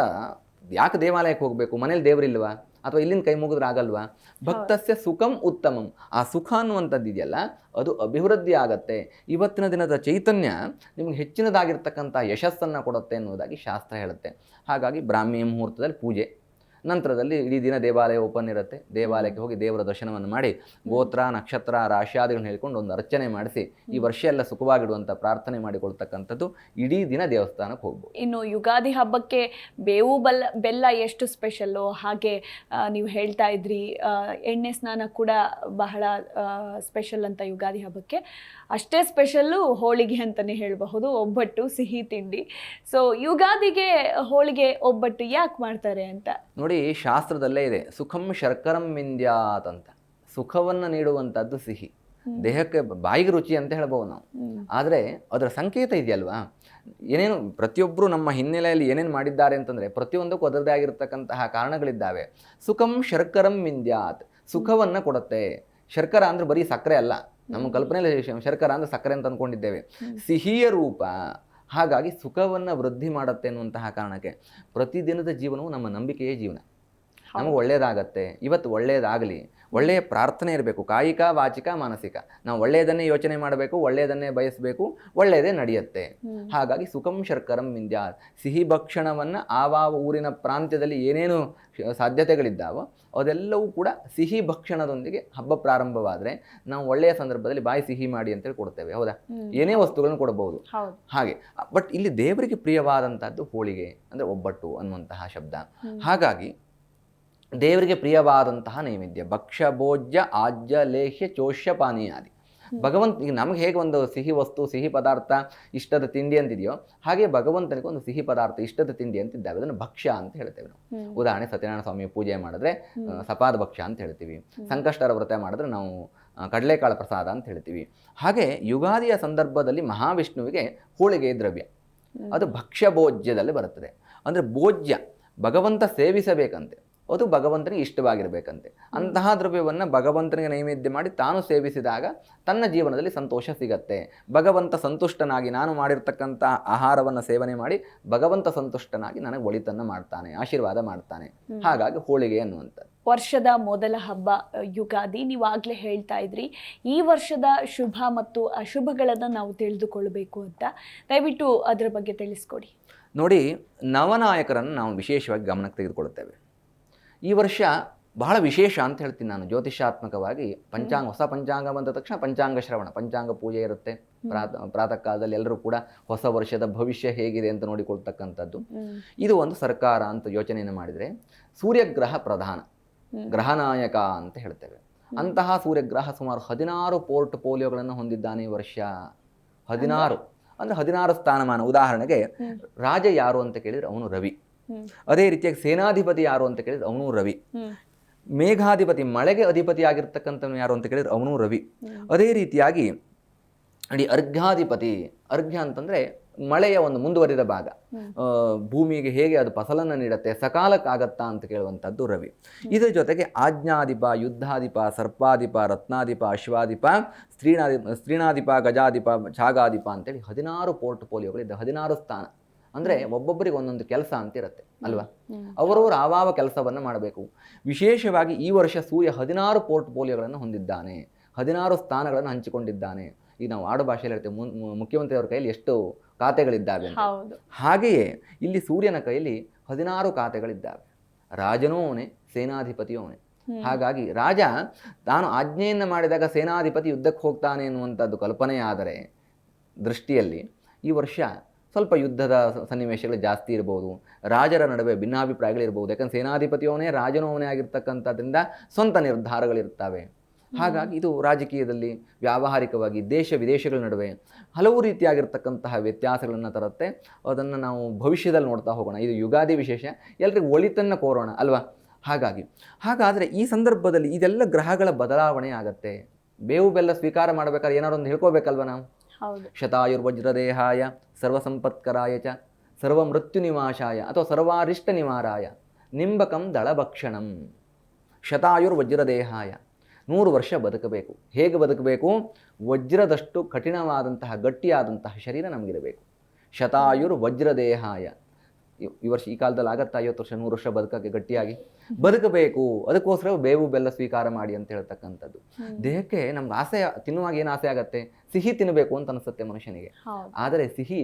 ಯಾಕೆ ದೇವಾಲಯಕ್ಕೆ ಹೋಗಬೇಕು, ಮನೇಲಿ ದೇವರಿಲ್ವಾ, ಅಥವಾ ಇಲ್ಲಿಂದ ಕೈ ಮುಗಿದ್ರೆ ಆಗಲ್ವಾ? ಭಕ್ತಸ್ಯ ಸುಖಂ ಉತ್ತಮಂ. ಆ ಸುಖ ಅನ್ನುವಂಥದ್ದು ಇದೆಯಲ್ಲ, ಅದು ಅಭಿವೃದ್ಧಿ ಆಗತ್ತೆ. ಇವತ್ತಿನ ದಿನದ ಚೈತನ್ಯ ನಿಮಗೆ ಹೆಚ್ಚಿನದಾಗಿರ್ತಕ್ಕಂಥ ಯಶಸ್ಸನ್ನು ಕೊಡುತ್ತೆ ಎನ್ನುವುದಾಗಿ ಶಾಸ್ತ್ರ ಹೇಳುತ್ತೆ. ಹಾಗಾಗಿ ಬ್ರಾಹ್ಮಿ ಮುಹೂರ್ತದಲ್ಲಿ ಪೂಜೆ, ನಂತರದಲ್ಲಿ ಇಡೀ ದಿನ ದೇವಾಲಯ ಓಪನ್ ಇರುತ್ತೆ. ದೇವಾಲಯಕ್ಕೆ ಹೋಗಿ ದೇವರ ದರ್ಶನವನ್ನು ಮಾಡಿ ಗೋತ್ರ ನಕ್ಷತ್ರ ರಾಶಿಯಾದಿಗಳನ್ನ ಹೇಳ್ಕೊಂಡು ಒಂದು ಅರ್ಚನೆ ಮಾಡಿಸಿ ಈ ವರ್ಷ ಎಲ್ಲ ಸುಖವಾಗಿಡುವಂಥ ಪ್ರಾರ್ಥನೆ ಮಾಡಿಕೊಳ್ತಕ್ಕಂಥದ್ದು ಇಡೀ ದಿನ ದೇವಸ್ಥಾನಕ್ಕೆ ಹೋಗ್ಬೋದು. ಇನ್ನು ಯುಗಾದಿ ಹಬ್ಬಕ್ಕೆ ಬೇವು ಬೆಲ್ಲ ಎಷ್ಟು ಸ್ಪೆಷಲ್ಲು, ಹಾಗೆ ನೀವು ಹೇಳ್ತಾ ಇದ್ರಿ ಎಣ್ಣೆ ಸ್ನಾನ ಕೂಡ ಬಹಳ ಸ್ಪೆಷಲ್ ಅಂತ ಯುಗಾದಿ ಹಬ್ಬಕ್ಕೆ. ಅಷ್ಟೇ ಸ್ಪೆಷಲ್ಲು ಹೋಳಿಗೆ ಅಂತಲೇ ಹೇಳಬಹುದು, ಒಬ್ಬಟ್ಟು ಸಿಹಿ ತಿಂಡಿ. ಸೊ ಯುಗಾದಿಗೆ ಹೋಳಿಗೆ ಒಬ್ಬಟ್ಟು ಯಾಕೆ ಮಾಡ್ತಾರೆ ಅಂತ ನೋಡಿ, ಶಾಸ್ತ್ರದಲ್ಲೇ ಇದೆ, ಸುಖಂ ಶರ್ಕರಂ ವಿಂದ್ಯಾತ್ ಅಂತ. ಸುಖವನ್ನು ನೀಡುವಂಥದ್ದು ಸಿಹಿ, ದೇಹಕ್ಕೆ ಬಾಯಿಗೆ ರುಚಿ ಅಂತ ಹೇಳ್ಬೋದು ನಾವು. ಆದರೆ ಅದರ ಸಂಕೇತ ಇದೆಯಲ್ವಾ, ಏನೇನು ಪ್ರತಿಯೊಬ್ಬರು ನಮ್ಮ ಹಿನ್ನೆಲೆಯಲ್ಲಿ ಏನೇನು ಮಾಡಿದ್ದಾರೆ ಅಂತಂದರೆ ಪ್ರತಿಯೊಂದಕ್ಕೂ ಅದರದೇ ಆಗಿರ್ತಕ್ಕಂತಹ ಕಾರಣಗಳಿದ್ದಾವೆ. ಸುಖಂ ಶರ್ಕರಂ ವಿಂದ್ಯಾತ್, ಸುಖವನ್ನು ಕೊಡುತ್ತೆ. ಶರ್ಕರ ಅಂದರೆ ಬರೀ ಸಕ್ಕರೆ ಅಲ್ಲ, ನಮ್ಮ ಕಲ್ಪನೆಯಲ್ಲಿ ಶರ್ಕರ ಅಂದರೆ ಸಕ್ಕರೆ ಅಂತ ಅಂದ್ಕೊಂಡಿದ್ದೇವೆ. ಸಿಹಿಯ ರೂಪ, ಹಾಗಾಗಿ ಸುಖವನ್ನು ವೃದ್ಧಿ ಮಾಡುತ್ತೆ ಅನ್ನುವಂತಹ ಕಾರಣಕ್ಕೆ ಪ್ರತಿದಿನದ ಜೀವನವು ನಮ್ಮ ನಂಬಿಕೆಯೇ ಜೀವನ. ನಮಗೆ ಒಳ್ಳೆಯದಾಗತ್ತೆ, ಇವತ್ತು ಒಳ್ಳೆಯದಾಗಲಿ, ಒಳ್ಳೆಯ ಪ್ರಾರ್ಥನೆ ಇರಬೇಕು, ಕಾಯಿಕ ವಾಚಿಕ ಮಾನಸಿಕ. ನಾವು ಒಳ್ಳೆಯದನ್ನೇ ಯೋಚನೆ ಮಾಡಬೇಕು, ಒಳ್ಳೆಯದನ್ನೇ ಬಯಸಬೇಕು, ಒಳ್ಳೆಯದೇ ನಡೆಯುತ್ತೆ. ಹಾಗಾಗಿ ಸುಖಂ ಶರ್ಕರಂ ವಿಂದ್ಯಾತ್, ಸಿಹಿ ಭಕ್ಷಣವನ್ನು ಆವಾವ ಊರಿನ ಪ್ರಾಂತ್ಯದಲ್ಲಿ ಏನೇನು ಸಾಧ್ಯತೆಗಳಿದ್ದಾವೋ ಅದೆಲ್ಲವೂ ಕೂಡ ಸಿಹಿ ಭಕ್ಷಣದೊಂದಿಗೆ ಹಬ್ಬ ಪ್ರಾರಂಭವಾದರೆ ನಾವು ಒಳ್ಳೆಯ ಸಂದರ್ಭದಲ್ಲಿ ಬಾಯಿ ಸಿಹಿ ಮಾಡಿ ಅಂತೇಳಿ ಕೊಡ್ತೇವೆ, ಹೌದಾ? ಏನೇ ವಸ್ತುಗಳನ್ನು ಕೊಡಬಹುದು. ಹಾಗೆ ಬಟ್ ಇಲ್ಲಿ ದೇವರಿಗೆ ಪ್ರಿಯವಾದಂಥದ್ದು ಹೋಳಿಗೆ ಅಂದರೆ ಒಬ್ಬಟ್ಟು ಅನ್ನುವಂತಹ ಶಬ್ದ. ಹಾಗಾಗಿ ದೇವರಿಗೆ ಪ್ರಿಯವಾದಂತಹ ನೈವೇದ್ಯ ಭಕ್ಷ್ಯ ಭೋಜ್ಯ ಆಜ್ಯ ಲೇಹ್ಯ ಚೋಷ್ಯ ಪಾನೀಯಾದಿ. ಭಗವಂತ ಈಗ ನಮಗೆ ಹೇಗೆ ಒಂದು ಸಿಹಿ ವಸ್ತು ಸಿಹಿ ಪದಾರ್ಥ ಇಷ್ಟದ ತಿಂಡಿ ಅಂತಿದೆಯೋ ಹಾಗೆ ಭಗವಂತನಿಗೆ ಒಂದು ಸಿಹಿ ಪದಾರ್ಥ ಇಷ್ಟದ ತಿಂಡಿ ಅಂತಿದ್ದಾವೆ, ಅದನ್ನು ಭಕ್ಷ್ಯ ಅಂತ ಹೇಳ್ತೇವೆ ನಾವು. ಉದಾಹರಣೆ ಸತ್ಯನಾರಾಯಣ ಸ್ವಾಮಿ ಪೂಜೆ ಮಾಡಿದ್ರೆ ಸಪಾದ ಭಕ್ಷ್ಯ ಅಂತ ಹೇಳ್ತೀವಿ, ಸಂಕಷ್ಟರ ವ್ರತ ಮಾಡಿದ್ರೆ ನಾವು ಕಡಲೆಕಾಳು ಪ್ರಸಾದ ಅಂತ ಹೇಳ್ತೀವಿ. ಹಾಗೆ ಯುಗಾದಿಯ ಸಂದರ್ಭದಲ್ಲಿ ಮಹಾವಿಷ್ಣುವಿಗೆ ಹೋಳಿಗೆ ದ್ರವ್ಯ ಅದು ಭಕ್ಷ್ಯ ಭೋಜ್ಯದಲ್ಲಿ ಬರುತ್ತದೆ. ಅಂದರೆ ಭೋಜ್ಯ ಭಗವಂತ ಸೇವಿಸಬೇಕಂತೆ, ಅದು ಭಗವಂತನಿಗೆ ಇಷ್ಟವಾಗಿರಬೇಕಂತೆ. ಅಂತಹ ದ್ರವ್ಯವನ್ನು ಭಗವಂತನಿಗೆ ನೈವೇದ್ಯ ಮಾಡಿ ತಾನು ಸೇವಿಸಿದಾಗ ತನ್ನ ಜೀವನದಲ್ಲಿ ಸಂತೋಷ ಸಿಗತ್ತೆ. ಭಗವಂತ ಸಂತುಷ್ಟನಾಗಿ ನಾನು ಮಾಡಿರ್ತಕ್ಕಂಥ ಆಹಾರವನ್ನು ಸೇವನೆ ಮಾಡಿ ಭಗವಂತ ಸಂತುಷ್ಟನಾಗಿ ನನಗೆ ಒಳಿತನ್ನು ಮಾಡ್ತಾನೆ, ಆಶೀರ್ವಾದ ಮಾಡ್ತಾನೆ. ಹಾಗಾಗಿ ಹೋಳಿಗೆ ಅನ್ನುವಂಥದ್ದು. ವರ್ಷದ ಮೊದಲ ಹಬ್ಬ ಯುಗಾದಿ, ನೀವಾಗಲೇ ಹೇಳ್ತಾ ಇದ್ರಿ ಈ ವರ್ಷದ ಶುಭ ಮತ್ತು ಅಶುಭಗಳನ್ನು ನಾವು ತಿಳಿದುಕೊಳ್ಬೇಕು ಅಂತ. ದಯವಿಟ್ಟು ಅದರ ಬಗ್ಗೆ ತಿಳಿಸ್ಕೊಡಿ. ನೋಡಿ, ನವನಾಯಕರನ್ನು ನಾವು ವಿಶೇಷವಾಗಿ ಗಮನಕ್ಕೆ ತೆಗೆದುಕೊಳ್ಳುತ್ತೇವೆ. ಈ ವರ್ಷ ಬಹಳ ವಿಶೇಷ ಅಂತ ಹೇಳ್ತೀನಿ ನಾನು. ಜ್ಯೋತಿಷಾತ್ಮಕವಾಗಿ ಪಂಚಾಂಗ, ಹೊಸ ಪಂಚಾಂಗ ಬಂದ ತಕ್ಷಣ ಪಂಚಾಂಗ ಶ್ರವಣ, ಪಂಚಾಂಗ ಪೂಜೆ ಇರುತ್ತೆ. ಪ್ರಾತಃ ಕಾಲದಲ್ಲಿ ಎಲ್ಲರೂ ಕೂಡ ಹೊಸ ವರ್ಷದ ಭವಿಷ್ಯ ಹೇಗಿದೆ ಅಂತ ನೋಡಿಕೊಳ್ತಕ್ಕಂಥದ್ದು. ಇದು ಒಂದು ಸರ್ಕಾರ ಅಂತ ಯೋಚನೆಯನ್ನು ಮಾಡಿದರೆ ಸೂರ್ಯಗ್ರಹ ಪ್ರಧಾನ ಗ್ರಹನಾಯಕ ಅಂತ ಹೇಳ್ತೇವೆ. ಅಂತಹ ಸೂರ್ಯಗ್ರಹ ಸುಮಾರು 16 ಪೋರ್ಟ್ಫೋಲಿಯೋಗಳನ್ನು ಹೊಂದಿದ್ದಾನೆ ಈ ವರ್ಷ. 16 ಅಂದರೆ 16 ಸ್ಥಾನಮಾನ. ಉದಾಹರಣೆಗೆ ರಾಜ ಯಾರು ಅಂತ ಕೇಳಿದರೆ ಅವನು ರವಿ. ಅದೇ ರೀತಿಯಾಗಿ ಸೇನಾಧಿಪತಿ ಯಾರು ಅಂತ ಕೇಳಿದ್ರೆ ಅವನು ರವಿ. ಮೇಘಾಧಿಪತಿ ಮಳೆಗೆ ಅಧಿಪತಿ ಆಗಿರ್ತಕ್ಕಂಥವನು ಯಾರು ಅಂತ ಕೇಳಿದ್ರೆ ಅವನು ರವಿ. ಅದೇ ರೀತಿಯಾಗಿ ಇಡೀ ಅರ್ಘ್ಯಾಧಿಪತಿ, ಅರ್ಘ್ಯ ಅಂತಂದರೆ ಮಳೆಯ ಒಂದು ಮುಂದುವರಿದ ಭಾಗ, ಭೂಮಿಗೆ ಹೇಗೆ ಅದು ಫಸಲನ್ನು ನೀಡುತ್ತೆ, ಸಕಾಲಕ್ಕಾಗತ್ತಾ ಅಂತ ಕೇಳುವಂಥದ್ದು ರವಿ. ಇದರ ಜೊತೆಗೆ ಆಜ್ಞಾಧಿಪ, ಯುದ್ಧಾಧಿಪ, ಸರ್ಪಾಧಿಪ, ರತ್ನಾಧಿಪ, ಅಶ್ವಾಧಿಪ, ಸ್ತ್ರೀಣಾಧಿಪ, ಗಜಾಧಿಪ, ಛಾಗಾಧಿಪ ಅಂತೇಳಿ 16 ಪೋರ್ಟ್ಫೋಲಿಯೋಗಳಿದ್ದ 16 ಸ್ಥಾನ. ಅಂದರೆ ಒಬ್ಬೊಬ್ಬರಿಗೆ ಒಂದೊಂದು ಕೆಲಸ ಅಂತಿರುತ್ತೆ ಅಲ್ವಾ, ಅವರವರು ಆವಾವ ಕೆಲಸವನ್ನು ಮಾಡಬೇಕು. ವಿಶೇಷವಾಗಿ ಈ ವರ್ಷ ಸೂರ್ಯ 16 ಪೋರ್ಟ್ಫೋಲಿಯೋಗಳನ್ನು ಹೊಂದಿದ್ದಾನೆ, 16 ಸ್ಥಾನಗಳನ್ನು ಹಂಚಿಕೊಂಡಿದ್ದಾನೆ. ಈಗ ನಾವು ಆಡು ಭಾಷೆಯಲ್ಲಿ ಹೇಳ್ತೇವೆ ಮುಖ್ಯಮಂತ್ರಿಯವರ ಕೈಯಲ್ಲಿ ಎಷ್ಟು ಖಾತೆಗಳಿದ್ದಾವೆ ಅಂತ. ಹಾಗೆಯೇ ಇಲ್ಲಿ ಸೂರ್ಯನ ಕೈಯಲ್ಲಿ 16 ಖಾತೆಗಳಿದ್ದಾವೆ. ರಾಜನೂ ಅವನೇ, ಸೇನಾಧಿಪತಿಯೂ ಅವನೇ. ಹಾಗಾಗಿ ರಾಜ ತಾನು ಆಜ್ಞೆಯನ್ನು ಮಾಡಿದಾಗ ಸೇನಾಧಿಪತಿ ಯುದ್ಧಕ್ಕೆ ಹೋಗ್ತಾನೆ ಎನ್ನುವಂಥದ್ದು ಕಲ್ಪನೆಯಾದರೆ ದೃಷ್ಟಿಯಲ್ಲಿ ಈ ವರ್ಷ ಸ್ವಲ್ಪ ಯುದ್ಧದ ಸನ್ನಿವೇಶಗಳು ಜಾಸ್ತಿ ಇರ್ಬೋದು, ರಾಜರ ನಡುವೆ ಭಿನ್ನಾಭಿಪ್ರಾಯಗಳಿರ್ಬೋದು. ಯಾಕಂದ್ರೆ ಸೇನಾಧಿಪತಿಯವನೇ ರಾಜನೂ ಅವನೇ ಆಗಿರ್ತಕ್ಕಂಥದ್ರಿಂದ ಸ್ವಂತ ನಿರ್ಧಾರಗಳಿರ್ತವೆ. ಹಾಗಾಗಿ ಇದು ರಾಜಕೀಯದಲ್ಲಿ ವ್ಯಾವಹಾರಿಕವಾಗಿ ದೇಶ ವಿದೇಶಗಳ ನಡುವೆ ಹಲವು ರೀತಿಯಾಗಿರ್ತಕ್ಕಂತಹ ವ್ಯತ್ಯಾಸಗಳನ್ನು ತರುತ್ತೆ. ಅದನ್ನು ನಾವು ಭವಿಷ್ಯದಲ್ಲಿ ನೋಡ್ತಾ ಹೋಗೋಣ. ಇದು ಯುಗಾದಿ ವಿಶೇಷ, ಎಲ್ರಿಗೂ ಒಳಿತನ್ನು ಕೋರೋಣ ಅಲ್ವಾ. ಹಾಗಾದರೆ ಈ ಸಂದರ್ಭದಲ್ಲಿ ಇದೆಲ್ಲ ಗ್ರಹಗಳ ಬದಲಾವಣೆ ಆಗತ್ತೆ. ಬೇವು ಬೆಲ್ಲ ಸ್ವೀಕಾರ ಮಾಡಬೇಕಾದ್ರೆ ಏನಾದ್ರು ಒಂದು ಹೇಳ್ಕೋಬೇಕಲ್ವ ನಾವು. ಶತಾಯುರ್ವಜ್ರದೇಹಾಯ ಸರ್ವಸಂಪತ್ಕರಾಯ ಚ ಸರ್ವಮೃತ್ಯು ನಿವಾಶಾಯ ಅಥವಾ ಸರ್ವಾರಿಷ್ಟ ನಿವಾರಾಯ ನಿಂಬಕಂ ದಳಭಕ್ಷಣಂ. ಶತಾಯುರ್ವಜ್ರದೇಹಾಯ, 100 ವರ್ಷ ಬದುಕಬೇಕು. ಹೇಗೆ ಬದುಕಬೇಕು? ವಜ್ರದಷ್ಟು ಕಠಿಣವಾದಂತಹ ಗಟ್ಟಿಯಾದಂತಹ ಶರೀರ ನಮಗಿರಬೇಕು. ಶತಾಯುರ್ವಜ್ರದೇಹಾಯ, ಈ ವರ್ಷ ಈ ಕಾಲದಲ್ಲಿ ಆಗತ್ತಾ 50 ವರ್ಷ 100 ವರ್ಷ ಬದುಕಕ್ಕೆ ಗಟ್ಟಿಯಾಗಿ ಬದುಕಬೇಕು. ಅದಕ್ಕೋಸ್ಕರ ಬೇವು ಬೆಲ್ಲ ಸ್ವೀಕಾರ ಮಾಡಿ ಅಂತ ಹೇಳ್ತಕ್ಕಂಥದ್ದು. ದೇಹಕ್ಕೆ ನಮ್ಗೆ ಆಸೆ, ತಿನ್ನುವಾಗ ಏನು ಆಸೆ ಆಗತ್ತೆ? ಸಿಹಿ ತಿನ್ನಬೇಕು ಅಂತ ಅನಿಸುತ್ತೆ ಮನುಷ್ಯನಿಗೆ. ಆದರೆ ಸಿಹಿ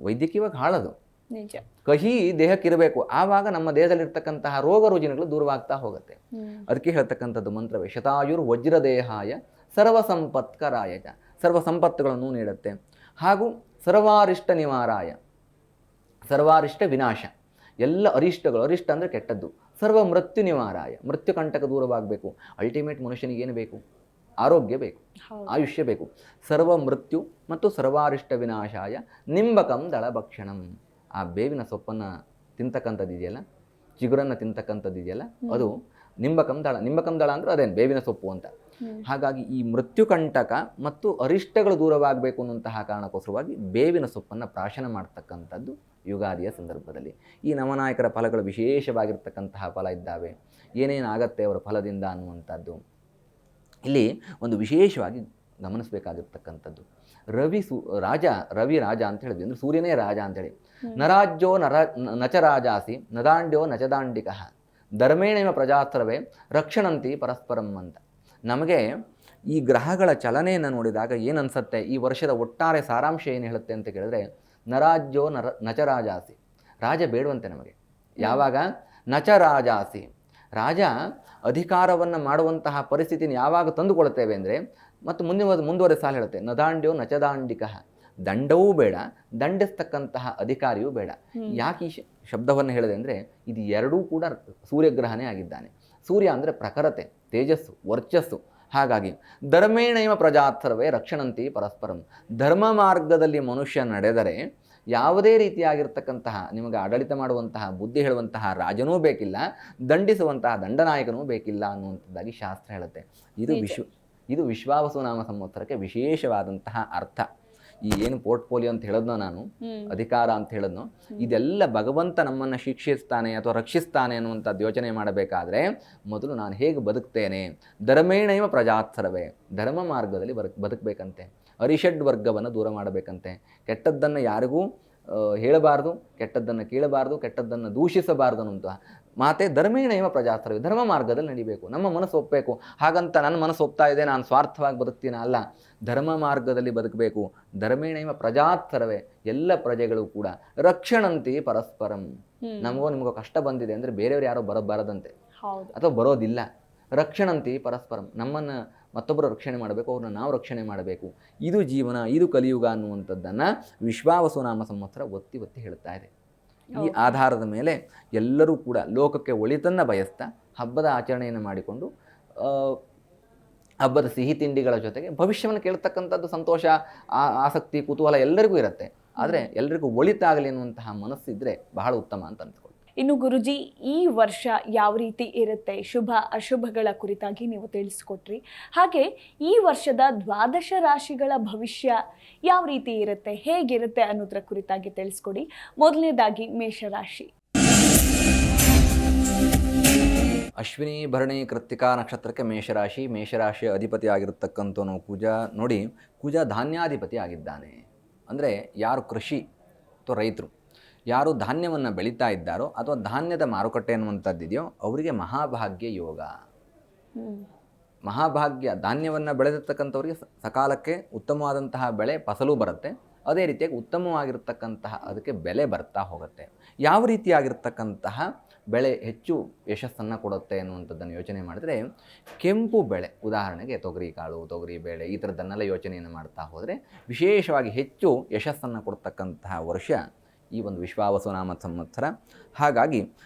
ವೈದ್ಯಕೀಯವಾಗಿ ಹಾಳದು. ನಿಜ. ಕಹಿ ದೇಹಕ್ಕಿರಬೇಕು, ಆವಾಗ ನಮ್ಮ ದೇಹದಲ್ಲಿರ್ತಕ್ಕಂತಹ ರೋಗ ರುಜಿನಗಳು ದೂರವಾಗ್ತಾ ಹೋಗುತ್ತೆ. ಅದಕ್ಕೆ ಹೇಳ್ತಕ್ಕಂಥದ್ದು ಮಂತ್ರವೇ ಶತಾಯುರ್ ವಜ್ರದೇಹಾಯ ಸರ್ವ ಸಂಪತ್ಕರಾಯ, ಸರ್ವ ಸಂಪತ್ತುಗಳನ್ನು ನೀಡುತ್ತೆ. ಹಾಗೂ ಸರ್ವಾರಿಷ್ಟ ನಿವಾರಾಯ, ಸರ್ವಾರಿಷ್ಟ ವಿನಾಶ, ಎಲ್ಲ ಅರಿಷ್ಟಗಳು, ಅರಿಷ್ಟ ಅಂದರೆ ಕೆಟ್ಟದ್ದು, ಸರ್ವ ಮೃತ್ಯು ನಿವಾರಾಯ, ಮೃತ್ಯು ಕಂಟಕ ದೂರವಾಗಬೇಕು. ಅಲ್ಟಿಮೇಟ್ ಮನುಷ್ಯನಿಗೆ ಏನು ಬೇಕು? ಆರೋಗ್ಯ ಬೇಕು, ಆಯುಷ್ಯ ಬೇಕು. ಸರ್ವ ಮೃತ್ಯು ಮತ್ತು ಸರ್ವಾರಿಷ್ಟ ವಿನಾಶಾಯ ನಿಂಬಕಂ ದಳಭಕ್ಷಣಂ. ಆ ಬೇವಿನ ಸೊಪ್ಪನ್ನು ತಿಂತಕ್ಕಂಥದ್ದಿದೆಯಲ್ಲ, ಚಿಗುರನ್ನು ತಿಂತಕ್ಕಂಥದ್ದಿದೆಯಲ್ಲ, ಅದು ನಿಂಬಕಂ ದಳ. ನಿಂಬಕಂ ದಳ ಅಂದರೆ ಅದೇನು ಬೇವಿನ ಸೊಪ್ಪು ಅಂತ. ಹಾಗಾಗಿ ಈ ಮೃತ್ಯುಕಂಟಕ ಮತ್ತು ಅರಿಷ್ಟಗಳು ದೂರವಾಗಬೇಕು ಅನ್ನುವಂತಹ ಕಾರಣಕ್ಕೋಸ್ಕರವಾಗಿ ಬೇವಿನ ಸೊಪ್ಪನ್ನು ಪ್ರಾಶನ ಮಾಡ್ತಕ್ಕಂಥದ್ದು ಯುಗಾದಿಯ ಸಂದರ್ಭದಲ್ಲಿ. ಈ ನವನಾಯಕರ ಫಲಗಳು ವಿಶೇಷವಾಗಿರ್ತಕ್ಕಂತಹ ಫಲ ಇದ್ದಾವೆ. ಏನೇನಾಗತ್ತೆ ಅವರ ಫಲದಿಂದ ಅನ್ನುವಂಥದ್ದು ಇಲ್ಲಿ ಒಂದು ವಿಶೇಷವಾಗಿ ಗಮನಿಸಬೇಕಾಗಿರ್ತಕ್ಕಂಥದ್ದು. ರವಿ ರಾಜ ಅಂತ ಹೇಳಿದ್ವಿ, ಅಂದರೆ ಸೂರ್ಯನೇ ರಾಜ ಅಂತೇಳಿ. ನರಾಜ್ಯೋ ನಚ ರಾಜಾಸಿ ನದಾಂಡ್ಯೋ ನಚದಾಂಡಿಕ ಧರ್ಮೇಣೇವ ಪ್ರಜಾತ್ರವೇ ರಕ್ಷಣಂತಿ ಪರಸ್ಪರಂ ಅಂತ. ನಮಗೆ ಈ ಗ್ರಹಗಳ ಚಲನೆಯನ್ನು ನೋಡಿದಾಗ ಏನನ್ಸುತ್ತೆ, ಈ ವರ್ಷದ ಒಟ್ಟಾರೆ ಸಾರಾಂಶ ಏನು ಹೇಳುತ್ತೆ ಅಂತ ಕೇಳಿದ್ರೆ, ನರಾಜ್ಯೋ ನಚ ರಾಜಾಸಿ, ರಾಜ ಬೇಡುವಂತೆ ನಮಗೆ. ಯಾವಾಗ? ನಚ ರಾಜಾಸಿ, ರಾಜ ಅಧಿಕಾರವನ್ನು ಮಾಡುವಂತಹ ಪರಿಸ್ಥಿತಿನ ಯಾವಾಗ ತಂದುಕೊಳ್ತೇವೆ ಅಂದರೆ, ಮತ್ತು ಮುಂದುವರೆ ಸಾಲ ಹೇಳುತ್ತೆ, ನದಾಂಡ್ಯೋ ನಚದಾಂಡಿಕ, ದಂಡವೂ ಬೇಡ, ದಂಡಿಸ್ತಕ್ಕಂತಹ ಅಧಿಕಾರಿಯೂ ಬೇಡ. ಯಾಕೆ ಈ ಶಬ್ದವನ್ನು ಹೇಳಿದೆ ಅಂದರೆ, ಇದು ಎರಡೂ ಕೂಡ ಸೂರ್ಯಗ್ರಹನೇ ಆಗಿದ್ದಾನೆ. ಸೂರ್ಯ ಅಂದರೆ ಪ್ರಖರತೆ, ತೇಜಸ್ಸು, ವರ್ಚಸ್ಸು. ಹಾಗಾಗಿ ಧರ್ಮೇಣೈವ ಪ್ರಜಾತ್ರವೇ ರಕ್ಷಣಂತಿ ಪರಸ್ಪರಂ. ಧರ್ಮ ಮಾರ್ಗದಲ್ಲಿ ಮನುಷ್ಯ ನಡೆದರೆ ಯಾವುದೇ ರೀತಿಯಾಗಿರ್ತಕ್ಕಂತಹ ನಿಮಗೆ ಆಡಳಿತ ಮಾಡುವಂತಹ, ಬುದ್ಧಿ ಹೇಳುವಂತಹ ರಾಜನೂ ಬೇಕಿಲ್ಲ, ದಂಡಿಸುವಂತಹ ದಂಡನಾಯಕನೂ ಬೇಕಿಲ್ಲ ಅನ್ನುವಂಥದ್ದಾಗಿ ಶಾಸ್ತ್ರ ಹೇಳುತ್ತೆ. ಇದು ವಿಶ್ವಾವಸು ನಾಮ ಸಂವತ್ಸರಕ್ಕೆ ವಿಶೇಷವಾದಂತಹ ಅರ್ಥ. ಈ ಏನು ಪೋರ್ಟ್ಫೋಲಿಯೋ ಅಂತ ಹೇಳಿದ್ನೋ ನಾನು, ಅಧಿಕಾರ ಅಂತ ಹೇಳಿದ್ನೋ, ಇದೆಲ್ಲ ಭಗವಂತ ನಮ್ಮನ್ನು ಶಿಕ್ಷಿಸ್ತಾನೆ ಅಥವಾ ರಕ್ಷಿಸ್ತಾನೆ ಅನ್ನುವಂಥದ್ದು ಯೋಚನೆ ಮಾಡಬೇಕಾದ್ರೆ ಮೊದಲು ನಾನು ಹೇಗೆ ಬದುಕ್ತೇನೆ. ಧರ್ಮೇಣೈವ ಪ್ರಜಾತ್ಸರವೇ, ಧರ್ಮ ಮಾರ್ಗದಲ್ಲಿ ಬದುಕಬೇಕಂತೆ. ಅರಿಷಡ್ ವರ್ಗವನ್ನು ದೂರ ಮಾಡಬೇಕಂತೆ. ಕೆಟ್ಟದ್ದನ್ನು ಯಾರಿಗೂ ಹೇಳಬಾರ್ದು, ಕೆಟ್ಟದ್ದನ್ನು ಕೇಳಬಾರ್ದು, ಕೆಟ್ಟದ್ದನ್ನು ದೂಷಿಸಬಾರ್ದು ಅನ್ನುವಂಥ ಮಾತೆ ಧರ್ಮೇಣೈವ ಪ್ರಜಾತ್ರವೇ, ಧರ್ಮ ಮಾರ್ಗದಲ್ಲಿ ನಡಿಬೇಕು. ನಮ್ಮ ಮನಸ್ಸು ಒಪ್ಪಬೇಕು. ಹಾಗಂತ ನನ್ನ ಮನಸ್ಸು ಒಪ್ತಾ ಇದೆ ನಾನು ಸ್ವಾರ್ಥವಾಗಿ ಬದುಕ್ತೀನ ಅಲ್ಲ, ಧರ್ಮ ಮಾರ್ಗದಲ್ಲಿ ಬದುಕಬೇಕು. ಧರ್ಮೇಣೈವ ಪ್ರಜಾತ್ರವೇ, ಎಲ್ಲ ಪ್ರಜೆಗಳು ಕೂಡ ರಕ್ಷಣಂತಿ ಪರಸ್ಪರಂ. ನಿಮಗೋ ಕಷ್ಟ ಬಂದಿದೆ ಅಂದರೆ ಬೇರೆಯವರು ಯಾರೋ ಬರಬಾರದಂತೆ ಅಥವಾ ಬರೋದಿಲ್ಲ. ರಕ್ಷಣಂತಿ ಪರಸ್ಪರಂ, ನಮ್ಮನ್ನು ಮತ್ತೊಬ್ಬರು ರಕ್ಷಣೆ ಮಾಡಬೇಕು, ಅವ್ರನ್ನ ನಾವು ರಕ್ಷಣೆ ಮಾಡಬೇಕು. ಇದು ಜೀವನ, ಇದು ಕಲಿಯುಗ ಅನ್ನುವಂಥದ್ದನ್ನು ವಿಶ್ವಾವಸು ನಾಮ ಸಂವತ್ಸರ ಒತ್ತಿ ಒತ್ತಿ ಹೇಳ್ತಾ ಇದೆ. ಈ ಆಧಾರದ ಮೇಲೆ ಎಲ್ಲರೂ ಕೂಡ ಲೋಕಕ್ಕೆ ಒಳಿತನ್ನು ಬಯಸ್ತಾ ಹಬ್ಬದ ಆಚರಣೆಯನ್ನು ಮಾಡಿಕೊಂಡು ಹಬ್ಬದ ಸಿಹಿ ತಿಂಡಿಗಳ ಜೊತೆಗೆ ಭವಿಷ್ಯವನ್ನು ಕೇಳ್ತಕ್ಕಂಥದ್ದು ಸಂತೋಷ, ಆಸಕ್ತಿ, ಕುತೂಹಲ ಎಲ್ಲರಿಗೂ ಇರುತ್ತೆ. ಆದರೆ ಎಲ್ಲರಿಗೂ ಒಳಿತಾಗಲಿ ಅನ್ನುವಂತಹ ಮನಸ್ಸಿದ್ರೆ ಬಹಳ ಉತ್ತಮ ಅಂತ ಅಂದ್ಕೊಳ್ತೀನಿ. ಇನ್ನು ಗುರುಜಿ, ಈ ವರ್ಷ ಯಾವ ರೀತಿ ಇರುತ್ತೆ, ಶುಭ ಅಶುಭಗಳ ಕುರಿತಾಗಿ ನೀವು ತಿಳಿಸ್ಕೊಟ್ರಿ. ಹಾಗೆ ಈ ವರ್ಷದ 12 ರಾಶಿಗಳ ಭವಿಷ್ಯ ಯಾವ ರೀತಿ ಇರುತ್ತೆ, ಹೇಗಿರುತ್ತೆ ಅನ್ನೋದ್ರ ಕುರಿತಾಗಿ ತಿಳಿಸ್ಕೊಡಿ. ಮೊದಲನೇದಾಗಿ ಮೇಷರಾಶಿ. ಅಶ್ವಿನಿ ಭರಣಿ ಕೃತ್ತಿಕಾ ನಕ್ಷತ್ರಕ್ಕೆ ಮೇಷರಾಶಿ. ಮೇಷರಾಶಿಯ ಅಧಿಪತಿ ಆಗಿರತಕ್ಕಂಥವನು ಕುಜ. ನೋಡಿ, ಕುಜ ಧಾನ್ಯಾಧಿಪತಿ ಆಗಿದ್ದಾನೆ. ಅಂದರೆ ಯಾರು ಕೃಷಿ ಅಥವಾ ರೈತರು ಯಾರು ಧಾನ್ಯವನ್ನು ಬೆಳೀತಾ ಇದ್ದಾರೋ ಅಥವಾ ಧಾನ್ಯದ ಮಾರುಕಟ್ಟೆ ಅನ್ನುವಂಥದ್ದಿದೆಯೋ ಅವರಿಗೆ ಮಹಾಭಾಗ್ಯ ಯೋಗ. ಮಹಾಭಾಗ್ಯ, ಧಾನ್ಯವನ್ನು ಬೆಳೆದಿರ್ತಕ್ಕಂಥವ್ರಿಗೆ ಸಕಾಲಕ್ಕೆ ಉತ್ತಮವಾದಂತಹ ಬೆಳೆ ಫಸಲು ಬರುತ್ತೆ. ಅದೇ ರೀತಿಯಾಗಿ ಉತ್ತಮವಾಗಿರ್ತಕ್ಕಂತಹ ಅದಕ್ಕೆ ಬೆಲೆ ಬರ್ತಾ ಹೋಗುತ್ತೆ. ಯಾವ ರೀತಿಯಾಗಿರ್ತಕ್ಕಂತಹ ಬೆಳೆ ಹೆಚ್ಚು ಯಶಸ್ಸನ್ನು ಕೊಡುತ್ತೆ ಅನ್ನುವಂಥದ್ದನ್ನು ಯೋಚನೆ ಮಾಡಿದರೆ, ಕೆಂಪು ಬೆಳೆ, ಉದಾಹರಣೆಗೆ ತೊಗರಿ ಕಾಳು, ತೊಗರಿ ಬೇಳೆ, ಈ ಥರದ್ದನ್ನೆಲ್ಲ ಯೋಚನೆಯನ್ನು ಮಾಡ್ತಾ ಹೋದರೆ ವಿಶೇಷವಾಗಿ ಹೆಚ್ಚು ಯಶಸ್ಸನ್ನು ಕೊಡ್ತಕ್ಕಂತಹ ವರ್ಷ ಈ ಒಂದು ವಿಶ್ವಾವಸು ನಾಮ ಸಂವತ್ಸರ. ಹಾಗಾಗಿ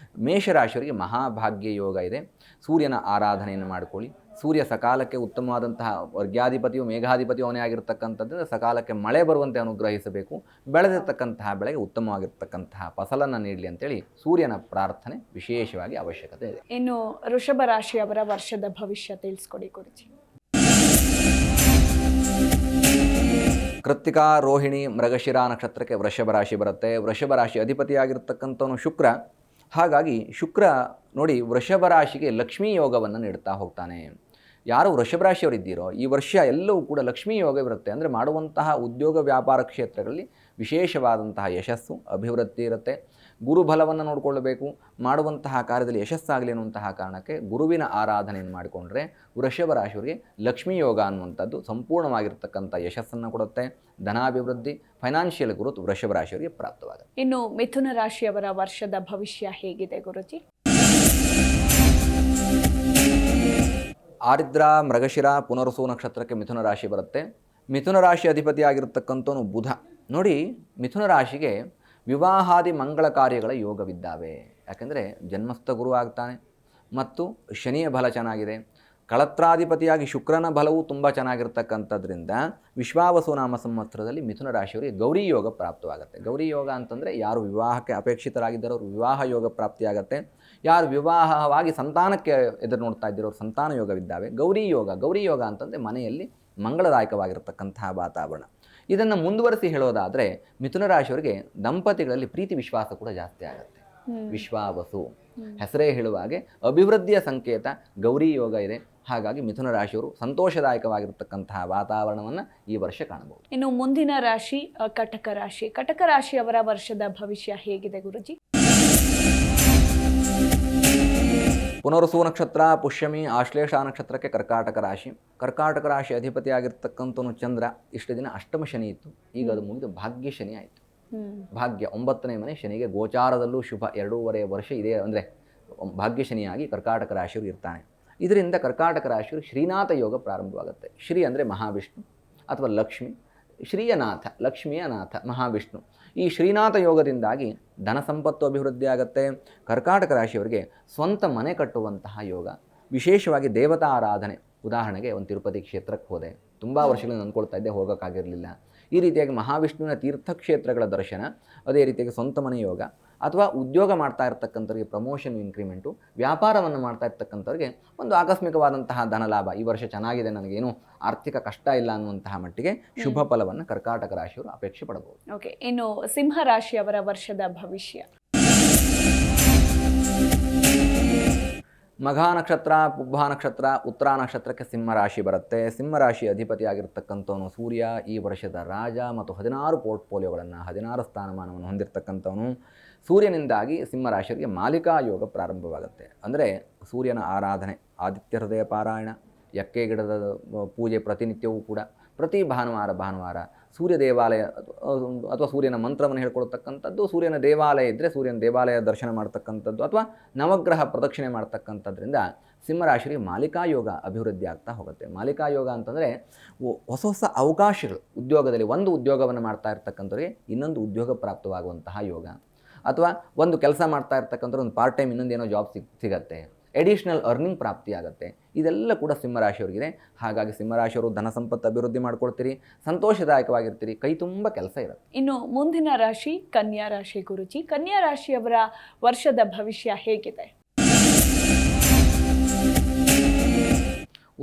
ಮೇಷರಾಶಿಯವರಿಗೆ ಮಹಾಭಾಗ್ಯ ಯೋಗ ಇದೆ. ಸೂರ್ಯನ ಆರಾಧನೆಯನ್ನು ಮಾಡಿಕೊಳ್ಳಿ. ಸೂರ್ಯ ಸಕಾಲಕ್ಕೆ ಉತ್ತಮವಾದಂತಹ ವರ್ಗ್ಯಾಧಿಪತಿಯು ಮೇಘಾಧಿಪತಿಯು ಅವನೇ ಆಗಿರ್ತಕ್ಕಂಥದ್ದು ಸಕಾಲಕ್ಕೆ ಮಳೆ ಬರುವಂತೆ ಅನುಗ್ರಹಿಸಬೇಕು. ಬೆಳೆದಿರ್ತಕ್ಕಂತಹ ಬೆಳೆಗೆ ಉತ್ತಮವಾಗಿರ್ತಕ್ಕಂತಹ ಫಸಲನ್ನು ನೀಡಲಿ ಅಂತೇಳಿ ಸೂರ್ಯನ ಪ್ರಾರ್ಥನೆ ವಿಶೇಷವಾಗಿ ಅವಶ್ಯಕತೆ ಇದೆ. ಇನ್ನು ವೃಷಭ ರಾಶಿಯವರ ವರ್ಷದ ಭವಿಷ್ಯ ತಿಳಿಸ್ಕೊಡಿ ಗುರುಜಿ. ಕೃತ್ತಿಕಾ ರೋಹಿಣಿ ಮೃಗಶಿರ ನಕ್ಷತ್ರಕ್ಕೆ ವೃಷಭ ರಾಶಿ ಬರುತ್ತೆ. ವೃಷಭ ರಾಶಿ ಅಧಿಪತಿಯಾಗಿರ್ತಕ್ಕಂಥವನು ಶುಕ್ರ. ಹಾಗಾಗಿ ಶುಕ್ರ ನೋಡಿ ವೃಷಭ ರಾಶಿಗೆ ಲಕ್ಷ್ಮೀ ಯೋಗವನ್ನು ನೀಡ್ತಾ ಹೋಗ್ತಾನೆ. ಯಾರು ವೃಷಭ ರಾಶಿಯವರಿದ್ದೀರೋ ಈ ವರ್ಷ ಎಲ್ಲವೂ ಕೂಡ ಲಕ್ಷ್ಮೀ ಯೋಗ ಇರುತ್ತೆ. ಅಂದರೆ ಮಾಡುವಂತಹ ಉದ್ಯೋಗ ವ್ಯಾಪಾರ ಕ್ಷೇತ್ರಗಳಲ್ಲಿ ವಿಶೇಷವಾದಂತಹ ಯಶಸ್ಸು ಅಭಿವೃದ್ಧಿ ಇರುತ್ತೆ. ಗುರುಬಲವನ್ನು ನೋಡಿಕೊಳ್ಳಬೇಕು. ಮಾಡುವಂತಹ ಕಾರ್ಯದಲ್ಲಿ ಯಶಸ್ಸಾಗಲಿ ಅನ್ನುವಂತಹ ಕಾರಣಕ್ಕೆ ಗುರುವಿನ ಆರಾಧನೆಯನ್ನು ಮಾಡಿಕೊಂಡ್ರೆ ವೃಷಭ ರಾಶಿಯವರಿಗೆ ಲಕ್ಷ್ಮೀ ಯೋಗ ಅನ್ನುವಂಥದ್ದು ಸಂಪೂರ್ಣವಾಗಿರ್ತಕ್ಕಂಥ ಯಶಸ್ಸನ್ನು ಕೊಡುತ್ತೆ. ಧನಾಭಿವೃದ್ಧಿ, ಫೈನಾನ್ಷಿಯಲ್ ಗ್ರೋತ್ ವೃಷಭ ರಾಶಿಯವರಿಗೆ ಪ್ರಾಪ್ತವಾಗುತ್ತೆ. ಇನ್ನು ಮಿಥುನ ರಾಶಿಯವರ ವರ್ಷದ ಭವಿಷ್ಯ ಹೇಗಿದೆ ಗುರುಜಿ? ಆರಿದ್ರ, ಮೃಗಶಿರ, ಪುನರ್ವಸು ನಕ್ಷತ್ರಕ್ಕೆ ಮಿಥುನ ರಾಶಿ ಬರುತ್ತೆ. ಮಿಥುನ ರಾಶಿ ಅಧಿಪತಿಯಾಗಿರ್ತಕ್ಕಂಥವನು ಬುಧ. ನೋಡಿ, ಮಿಥುನ ರಾಶಿಗೆ ವಿವಾಹಾದಿ ಮಂಗಳ ಕಾರ್ಯಗಳ ಯೋಗವಿದ್ದಾವೆ. ಯಾಕೆಂದರೆ ಜನ್ಮಸ್ಥ ಗುರು ಆಗ್ತಾನೆ ಮತ್ತು ಶನಿಯ ಬಲ ಚೆನ್ನಾಗಿದೆ. ಕಳತ್ರಾಧಿಪತಿಯಾಗಿ ಶುಕ್ರನ ಬಲವು ತುಂಬ ಚೆನ್ನಾಗಿರ್ತಕ್ಕಂಥದ್ರಿಂದ ವಿಶ್ವಾವಸು ನಾಮ ಸಂವತ್ಸರದಲ್ಲಿ ಮಿಥುನ ರಾಶಿಯವರಿಗೆ ಗೌರಿ ಯೋಗ ಪ್ರಾಪ್ತವಾಗುತ್ತೆ. ಗೌರಿ ಯೋಗ ಅಂತಂದರೆ ಯಾರು ವಿವಾಹಕ್ಕೆ ಅಪೇಕ್ಷಿತರಾಗಿದ್ದಾರೋ ಅವರು ವಿವಾಹ ಯೋಗ ಪ್ರಾಪ್ತಿಯಾಗತ್ತೆ. ಯಾರು ವಿವಾಹವಾಗಿ ಸಂತಾನಕ್ಕೆ ಎದುರು ನೋಡ್ತಾ ಇದ್ದೀರೋ ಅವ್ರ ಸಂತಾನ ಯೋಗವಿದ್ದಾವೆ. ಗೌರಿ ಯೋಗ ಅಂತಂದರೆ ಮನೆಯಲ್ಲಿ ಮಂಗಳದಾಯಕವಾಗಿರ್ತಕ್ಕಂತಹ ವಾತಾವರಣ. ಇದನ್ನು ಮುಂದುವರಿಸಿ ಹೇಳೋದಾದರೆ ಮಿಥುನ ರಾಶಿಯವರಿಗೆ ದಂಪತಿಗಳಲ್ಲಿ ಪ್ರೀತಿ ವಿಶ್ವಾಸ ಕೂಡ ಜಾಸ್ತಿ ಆಗುತ್ತೆ. ವಿಶ್ವಾವಸು ಹೆಸರೇ ಹೇಳುವ ಹಾಗೆ ಅಭಿವೃದ್ಧಿಯ ಸಂಕೇತ ಗೌರಿ ಯೋಗ ಇದೆ. ಹಾಗಾಗಿ ಮಿಥುನ ರಾಶಿಯವರು ಸಂತೋಷದಾಯಕವಾಗಿರ್ತಕ್ಕಂತಹ ವಾತಾವರಣವನ್ನು ಈ ವರ್ಷ ಕಾಣಬಹುದು. ಇನ್ನು ಮುಂದಿನ ರಾಶಿ ಕಟಕ ರಾಶಿ. ಕಟಕ ರಾಶಿಯವರ ವರ್ಷದ ಭವಿಷ್ಯ ಹೇಗಿದೆ ಗುರುಜಿ? ಪುನರ್ವಸು ನಕ್ಷತ್ರ, ಪುಷ್ಯಮಿ, ಆಶ್ಲೇಷ ನಕ್ಷತ್ರಕ್ಕೆ ಕರ್ಕಾಟಕ ರಾಶಿ. ಕರ್ಕಾಟಕ ರಾಶಿ ಅಧಿಪತಿಯಾಗಿರ್ತಕ್ಕಂಥವನು ಚಂದ್ರ. ಇಷ್ಟು ದಿನ ಅಷ್ಟಮ ಶನಿ ಇತ್ತು, ಈಗ ಅದು ಮುಗಿದು ಭಾಗ್ಯ ಶನಿ ಆಯಿತು. ಭಾಗ್ಯ 9ನೇ ಮನೆ ಶನಿಗೆ ಗೋಚಾರದಲ್ಲೂ ಶುಭ 2.5 ವರ್ಷ ಇದೆ. ಅಂದರೆ ಭಾಗ್ಯ ಶನಿಯಾಗಿ ಕರ್ಕಾಟಕ ರಾಶಿಯವರು ಇರ್ತಾನೆ. ಇದರಿಂದ ಕರ್ಕಾಟಕ ರಾಶಿಯವರು ಶ್ರೀನಾಥ ಯೋಗ ಪ್ರಾರಂಭವಾಗುತ್ತೆ. ಶ್ರೀ ಅಂದರೆ ಮಹಾವಿಷ್ಣು ಅಥವಾ ಲಕ್ಷ್ಮಿ, ಶ್ರೀಯನಾಥ ಲಕ್ಷ್ಮಿಯ ನಾಥ ಮಹಾವಿಷ್ಣು. ಈ ಶ್ರೀನಾಥ ಯೋಗದಿಂದಾಗಿ ಧನ ಸಂಪತ್ತು ಅಭಿವೃದ್ಧಿ ಆಗುತ್ತೆ. ಕರ್ಕಾಟಕ ರಾಶಿಯವರಿಗೆ ಸ್ವಂತ ಮನೆ ಕಟ್ಟುವಂತಹ ಯೋಗ, ವಿಶೇಷವಾಗಿ ದೇವತಾ ಆರಾಧನೆ. ಉದಾಹರಣೆಗೆ ಒಂದು ತಿರುಪತಿ ಕ್ಷೇತ್ರಕ್ಕೆ ಹೋದೆ, ತುಂಬ ವರ್ಷಗಳಿಂದ ಅಂದ್ಕೊಳ್ತಾ ಇದ್ದೆ, ಹೋಗೋಕ್ಕಾಗಿರಲಿಲ್ಲ. ಈ ರೀತಿಯಾಗಿ ಮಹಾವಿಷ್ಣುವಿನ ತೀರ್ಥಕ್ಷೇತ್ರಗಳ ದರ್ಶನ, ಅದೇ ರೀತಿಯಾಗಿ ಸ್ವಂತ ಮನೆ ಯೋಗ, ಅಥವಾ ಉದ್ಯೋಗ ಮಾಡ್ತಾ ಇರ್ತಕ್ಕಂಥವ್ರಿಗೆ ಪ್ರಮೋಷನ್, ಇನ್ಕ್ರಿಮೆಂಟು, ವ್ಯಾಪಾರವನ್ನು ಮಾಡ್ತಾ ಇರ್ತಕ್ಕಂಥವ್ರಿಗೆ ಒಂದು ಆಕಸ್ಮಿಕವಾದಂತಹ ಧನಲಾಭ. ಈ ವರ್ಷ ಚೆನ್ನಾಗಿದೆ, ನನಗೇನು ಆರ್ಥಿಕ ಕಷ್ಟ ಇಲ್ಲ ಅನ್ನುವಂತಹ ಮಟ್ಟಿಗೆ ಶುಭ ಫಲವನ್ನು ಕರ್ಕಾಟಕ ರಾಶಿಯವರು ಅಪೇಕ್ಷೆ ಪಡಬಹುದು. ಓಕೆ, ಇನ್ನು ಸಿಂಹ ರಾಶಿಯವರ ವರ್ಷದ ಭವಿಷ್ಯ? ಮಘಾ ನಕ್ಷತ್ರ, ಪುಬ್ಬ ನಕ್ಷತ್ರ, ಉತ್ತರ ನಕ್ಷತ್ರಕ್ಕೆ ಸಿಂಹ ರಾಶಿ ಬರುತ್ತೆ. ಸಿಂಹ ರಾಶಿ ಅಧಿಪತಿಯಾಗಿರ್ತಕ್ಕಂಥವನು ಸೂರ್ಯ. ಈ ವರ್ಷದ ರಾಜ ಮತ್ತು 16 ಪೋರ್ಟ್ಫೋಲಿಯೋಗಳನ್ನು, 16 ಸ್ಥಾನಮಾನವನ್ನು ಹೊಂದಿರತಕ್ಕಂಥವನು. ಸೂರ್ಯನಿಂದಾಗಿ ಸಿಂಹ ರಾಶಿಯವರಿಗೆ ಮಾಲಿಕಾ ಯೋಗ ಪ್ರಾರಂಭವಾಗುತ್ತೆ. ಅಂದರೆ ಸೂರ್ಯನ ಆರಾಧನೆ, ಆದಿತ್ಯ ಹೃದಯ ಪಾರಾಯಣ, ಎಕ್ಕೆ ಗಿಡದ ಪೂಜೆ ಪ್ರತಿನಿತ್ಯವೂ ಕೂಡ, ಪ್ರತಿ ಭಾನುವಾರ ಸೂರ್ಯ ದೇವಾಲಯ ಅಥವಾ ಸೂರ್ಯನ ಮಂತ್ರವನ್ನು ಹೇಳ್ಕೊಳ್ತಕ್ಕಂಥದ್ದು, ಸೂರ್ಯನ ದೇವಾಲಯ ಇದ್ದರೆ ಸೂರ್ಯನ ದೇವಾಲಯ ದರ್ಶನ ಮಾಡ್ತಕ್ಕಂಥದ್ದು, ಅಥವಾ ನವಗ್ರಹ ಪ್ರದಕ್ಷಿಣೆ ಮಾಡ್ತಕ್ಕಂಥದ್ರಿಂದ ಸಿಂಹರಾಶಿಗೆ ಮಾಲಿಕಾ ಯೋಗ ಅಭಿವೃದ್ಧಿ ಆಗ್ತಾ ಹೋಗುತ್ತೆ. ಮಾಲಿಕಾ ಯೋಗ ಅಂತಂದರೆ ಹೊಸ ಅವಕಾಶಗಳು, ಉದ್ಯೋಗದಲ್ಲಿ ಒಂದು ಉದ್ಯೋಗವನ್ನು ಮಾಡ್ತಾ ಇರ್ತಕ್ಕಂಥವ್ರಿಗೆ ಇನ್ನೊಂದು ಉದ್ಯೋಗ ಪ್ರಾಪ್ತವಾಗುವಂತಹ ಯೋಗ, ಅಥವಾ ಒಂದು ಕೆಲಸ ಮಾಡ್ತಾ ಇರ್ತಕ್ಕಂಥವ್ರು ಒಂದು ಪಾರ್ಟ್ ಟೈಮ್ ಇನ್ನೊಂದೇನೋ ಜಾಬ್ ಸಿಗತ್ತೆ, ಎಡಿಷ್ನಲ್ ಅರ್ನಿಂಗ್ ಪ್ರಾಪ್ತಿಯಾಗುತ್ತೆ. ಇದೆಲ್ಲ ಕೂಡ ಸಿಂಹರಾಶಿಯವರಿಗಿದೆ. ಹಾಗಾಗಿ ಸಿಂಹರಾಶಿಯವರು ಧನ ಸಂಪತ್ತು ಅಭಿವೃದ್ಧಿ ಮಾಡ್ಕೊಳ್ತೀರಿ, ಸಂತೋಷದಾಯಕವಾಗಿರ್ತೀರಿ, ಕೈ ತುಂಬ ಕೆಲಸ ಇರುತ್ತೆ. ಇನ್ನು ಮುಂದಿನ ರಾಶಿ ಕನ್ಯಾ ರಾಶಿ ಗುರುಜಿ. ಕನ್ಯಾ ರಾಶಿಯವರ ವರ್ಷದ ಭವಿಷ್ಯ ಹೇಗಿದೆ?